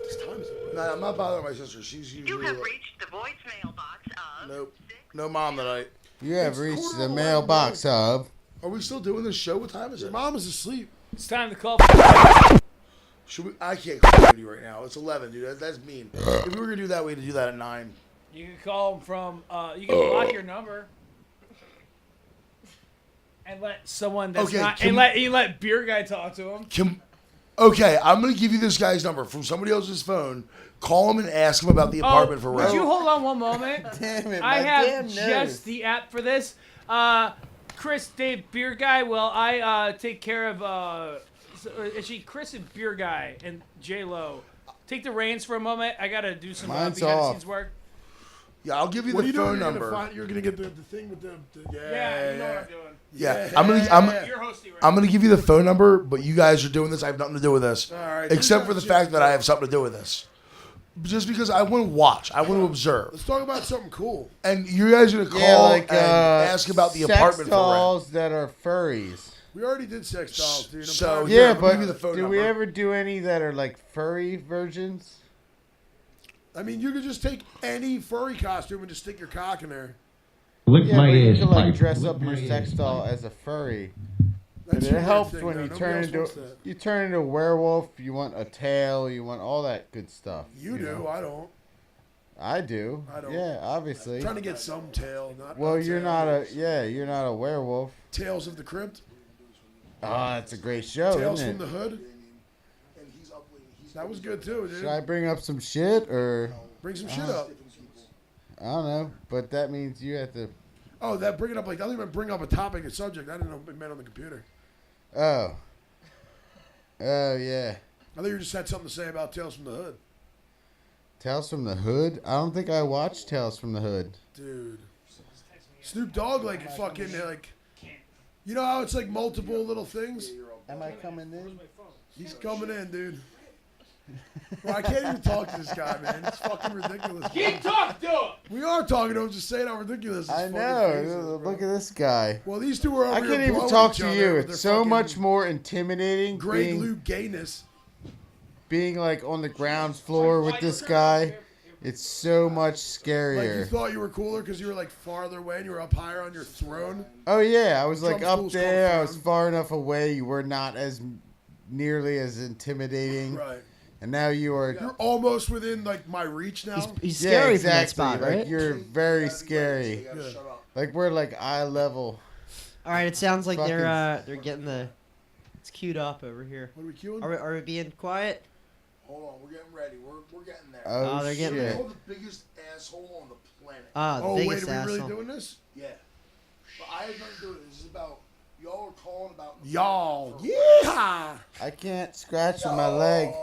This time is it. No, I'm not bothering my sister. She's You usually. have reached the voicemail box of Nope. No mom tonight. you have It's reached quarter the to 11, mailbox hub. Are we still doing this show? What time is Your it? mom is asleep. It's time to call. Should we? I can't call you right now. It's 11, dude. That's mean. If we were gonna do that, we'd do that at 9. You can call him from. You can block your number. And let someone that's Okay, not. can- And let beer guy talk to him. Okay, I'm gonna give you this guy's number from somebody else's phone. Call him and ask him about the apartment for would rent. you hold on one moment? Damn it, I my have damn just nerves. the app for this. Chris, Dave, beer guy. Well, I take care of. Actually, Chris and beer guy and J Lo. Take the reins for a moment. I gotta do some Mine's behind the off. scenes work. Yeah, I'll give you What are the you doing? phone You're number. You're gonna get the thing with the Yeah, you know what I'm doing. Yeah, Yeah. You're hosting right I'm gonna give you the phone number, but you guys are doing this. I have nothing to do with this, All right. except for the fact that I have something to do with this. Just because I want to watch, I want to observe, Let's talk about something cool. and you guys are gonna call Yeah, like and ask about the sex apartment for rent. dolls that are furries. We already did sex dolls, dude. I'm So, tired of Yeah, Yeah, hearing I'll but give you the phone do we number. ever do any that are like furry versions? I mean, you could just take any furry costume and just stick your cock in there. Lick Yeah, my but you ass can like pipe. dress Lick up your my sex ass doll pipe. as a furry. That's And your it weird helps thing, when though. you Nobody turn else into wants that. you turn into a werewolf. You want a tail. You want all that good stuff. You do. know? I don't. I do. I don't. Yeah, obviously. Trying to get some tail, not. Well, not you're tail. not a you're not a werewolf. Tales of the Crypt. Ah, it's a great show, Tales isn't from it? the Hood. That was good too, dude. Should I bring up some shit or Bring some shit up. I don't know? But that means you have to. Oh, that bring it up like I don't even bring up a topic, a subject. I didn't know it meant on the computer. Oh. Oh yeah. I thought you just had something to say about Tales from the Hood, Tales from the Hood? I don't think I watched Tales from the Hood. dude. Snoop Dogg like fucking like. You know how it's like multiple little things? Am I coming in? He's coming in, dude. Well, I can't even talk to this guy, man. It's fucking ridiculous. Keep talking to him. We are talking to him, just saying how ridiculous. His I fucking know. face is, bro. Look at this guy. Well, these two are over I here can't even blowing talk each to other you. with It's their so fucking much more intimidating Greg being, Lou gayness. being like on the ground floor with this guy. It's so much Like you scarier. thought you were cooler because you were like farther away and you were up higher on your throne. Oh yeah, I was like Trump up school's there. I called was Frown. far enough away. You were not as nearly as intimidating. Right. and now you are. You're almost within like my reach now. He's Yeah, scary exactly. from that spot, Like right? you're very scary. You gotta shut up. Like we're like eye level. All right, it sounds like Fucking- they're getting the. It's queued up over here. What are we queuing? Are we being quiet? Hold on, we're getting ready. We're getting there. Oh, they're getting shit. You're the biggest asshole on the planet. Ah, the Oh wait, biggest are we asshole. really doing this? Yeah. But I have nothing to do with it. This is about y'all are calling about Y'all, for- yeah. I can't scratch with my leg.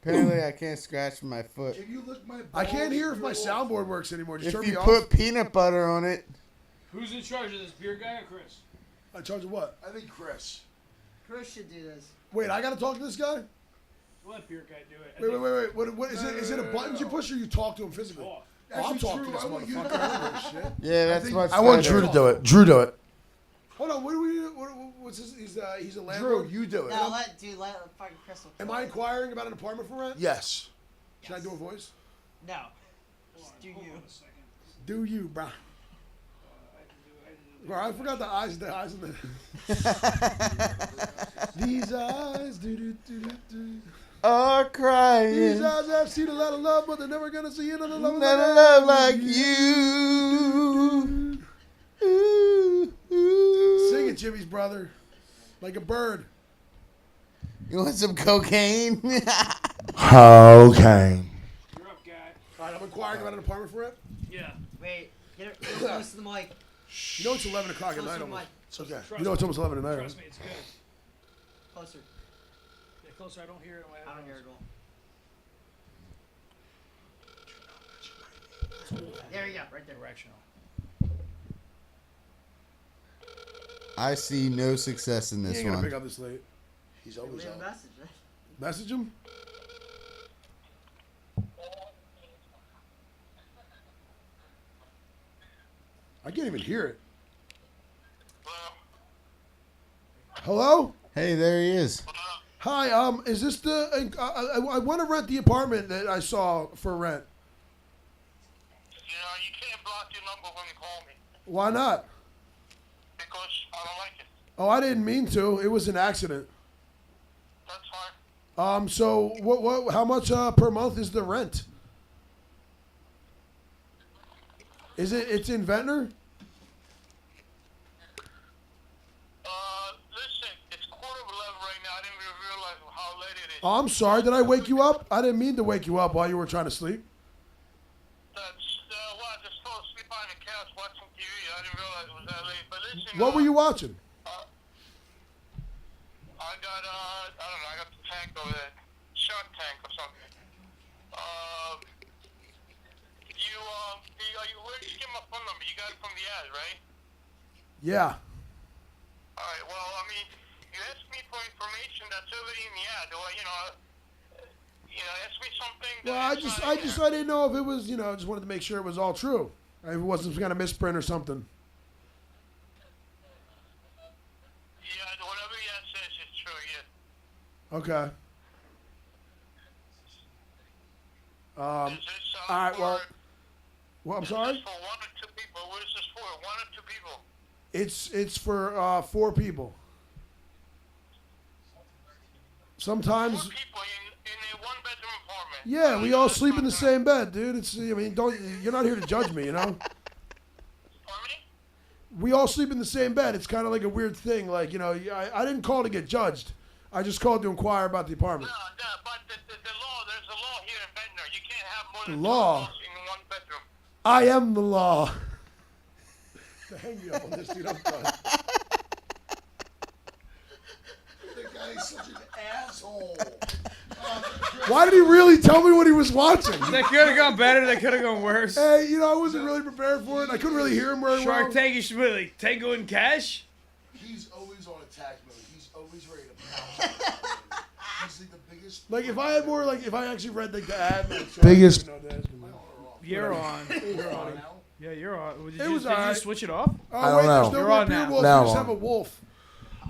Apparently, I can't scratch with my foot. Can you lick my I can't balls? hear if my You're soundboard works anymore. Just If turn you me off. put peanut butter on it, Who's in charge of this, beer guy or Chris? I charge you what? I think Chris. Chris should do this. Wait, I gotta talk to this guy. Let beer guy do it. Wait. What is it? Is it a buttons you push or you talk to him physically? Oh, Oh, I'm Actually, talking to Drew, this I want you to motherfucker. Shit. yeah, that's think- much I want better. Drew to do it. Drew do it. Hold on. What do we? What's his? He's a Drew, landlord. you do it. No, let fucking Crystal. Am I inquiring about an apartment for rent? Yes. Should I do a voice? No. Just do you. Do you, bruh? Bro, I forgot the eyes in the. These eyes, do. Are These crying. eyes have seen a lot of love, but they're never gonna see another love. Not a love like you. Ooh, ooh. Sing it, Jimmy's brother, like a bird. You want some cocaine? Okay. You're up, guy. All right, I'm inquiring about an apartment for rent. Yeah. Wait, get it close to the mic. You know it's 11 o'clock at Close night to the mic. almost. It's okay. You know it's almost 11 at night. Trust me, it's good. Closer. Get closer, I don't hear it. I don't hear it at all. There you go, right there. Directional. I see no success in He this ain't gonna one. pick up this late. He's always Leave a up. message. Right? Message him. I can't even hear it. Hello? Hey, there he is. Hi, is this the? I want to rent the apartment that I saw for rent. You know, you can't block your number when you call me Why not? because I don't like it. Oh, I didn't mean to. It was an accident. That's fine. So what? How much per month is the rent? Is it? It's in Ventnor. Listen, it's 10:15 right now. I didn't even realize how late it is. Oh, I'm sorry. Did I wake you up? I didn't mean to wake you up while you were trying to sleep. That's I just fell asleep on the couch watching TV. I didn't realize it was that late. But listen, What were you watching? I got I don't know. I got the tank over there, Shark Tank or something. Where did you get my phone number? You got it from the ad, right? Yeah. All right. Well, I mean, you asked me for information that's already in the ad. Or ask me something. Well, I didn't know if it was, I just wanted to make sure it was all true. If it wasn't some kind of misprint or something. Yeah, whatever the ad says is true. Yeah. Okay. Is this All right. Well, I'm Is sorry. this for one or two people? What is this for? One or two people? It's for 4 people. Sometimes. 4 people in a one-bedroom apartment. Yeah, we all sleep in the same bed, dude. You're not here to judge me, Pardon me? We all sleep in the same bed. It's kind of like a weird thing. Like, I didn't call to get judged. I just called to inquire about the apartment. No, but the law, there's a law here in Ventnor. You can't have more than Law? 2 adults in one bedroom. I am the law. To hang me up on this, dude. I'm done. The guy's such an asshole. Why did he really tell me what he was watching? They could have gone better. They could have gone worse. Hey, I wasn't really prepared for it. I couldn't really hear him very Shark well. Tank, you should be like Tango and Cash. He's always on attack mode. He's always ready to pounce. He's like the biggest. Like, if I had more, like, if I actually read, like, the ad. Like, Biggest- You're on. You're on now. Yeah, you're on. Did It you, was did you alright. switch it off? Oh, I don't wait, know. there's no You're more on beer now. wolf. Now We just I'm have a wolf.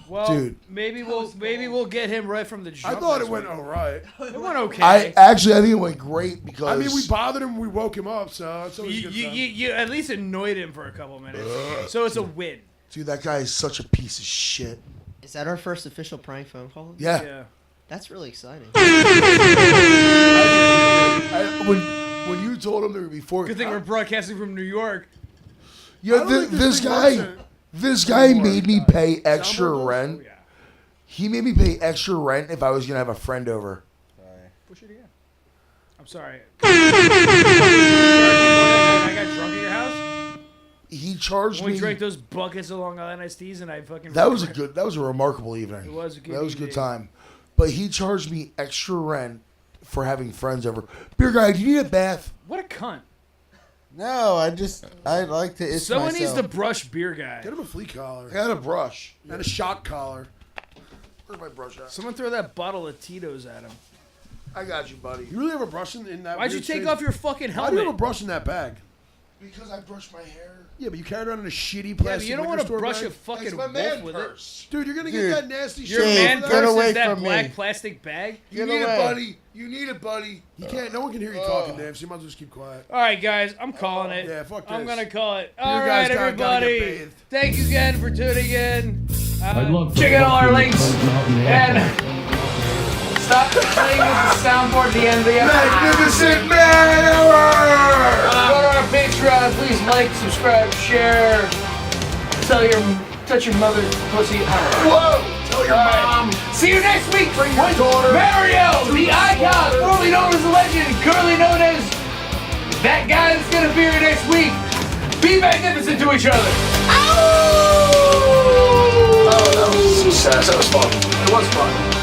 Well, Dude. maybe we'll get him right from the jump. I thought this it went week. all right. It went okay. I think it went great because I mean, we bothered him. We woke him up, so it's always a good sign. you at least annoyed him for a couple minutes, so it's a win. dude, that guy is such a piece of shit. Is that our first official prank phone call? Yeah. Yeah. That's really exciting. When you told him there would be 4, Good thing we're broadcasting from New York. yeah, don't think this thing guy, works this guy made me pay extra Soundboard goes? rent. Oh, yeah. He made me pay extra rent if I was gonna have a friend over. Push it again. I'm sorry. I got drunk at your house. He charged When we me. drank those buckets of Long Island iced teas, and I fucking. That was a remarkable evening. It was a good That was a good evening. time. But he charged me extra rent for having friends over. Beer guy, do you need a bath? What a cunt. No, I like to itch Someone needs myself. to brush beer guy. Get him a flea collar I got a brush. and a shock collar. Where's my brush at? Someone throw that bottle of Tito's at him. I got you, buddy. You really have a brush in that? Why'd you weird take shape? off your fucking Why do you have a helmet? brush in that bag? Because I brush my hair. Yeah, but you carry it around in a shitty Yeah, plastic but you don't liquor want to store brush bag? a fucking It's my wolf man with purse. Dude, you're gonna Dude. get that nasty it. Your shit. man Get purse away is that from me. black plastic bag. You Get need away. it, buddy. You need it, buddy. He can't. No one can hear you talking, Dave. So you might as well just keep quiet. All right, guys, I'm calling it. Yeah, fuck I'm this. gonna call it. You All guys right, gotta everybody. get bathed. Thank you again for tuning in. I'd love to Check out all our fucking links poke him out in the and asshole. stop playing with the soundboard at the end of the episode. Magnificent man hour! Go to our Patreon. Please like, subscribe, share. Touch your mother's pussy. Whoa! Tell your mom. See you next week with daughter. Mario, the icon, formerly known as the legend, currently known as that guy that's gonna be here next week. Be magnificent to each other. Oh, that was success. That was fun. It was fun.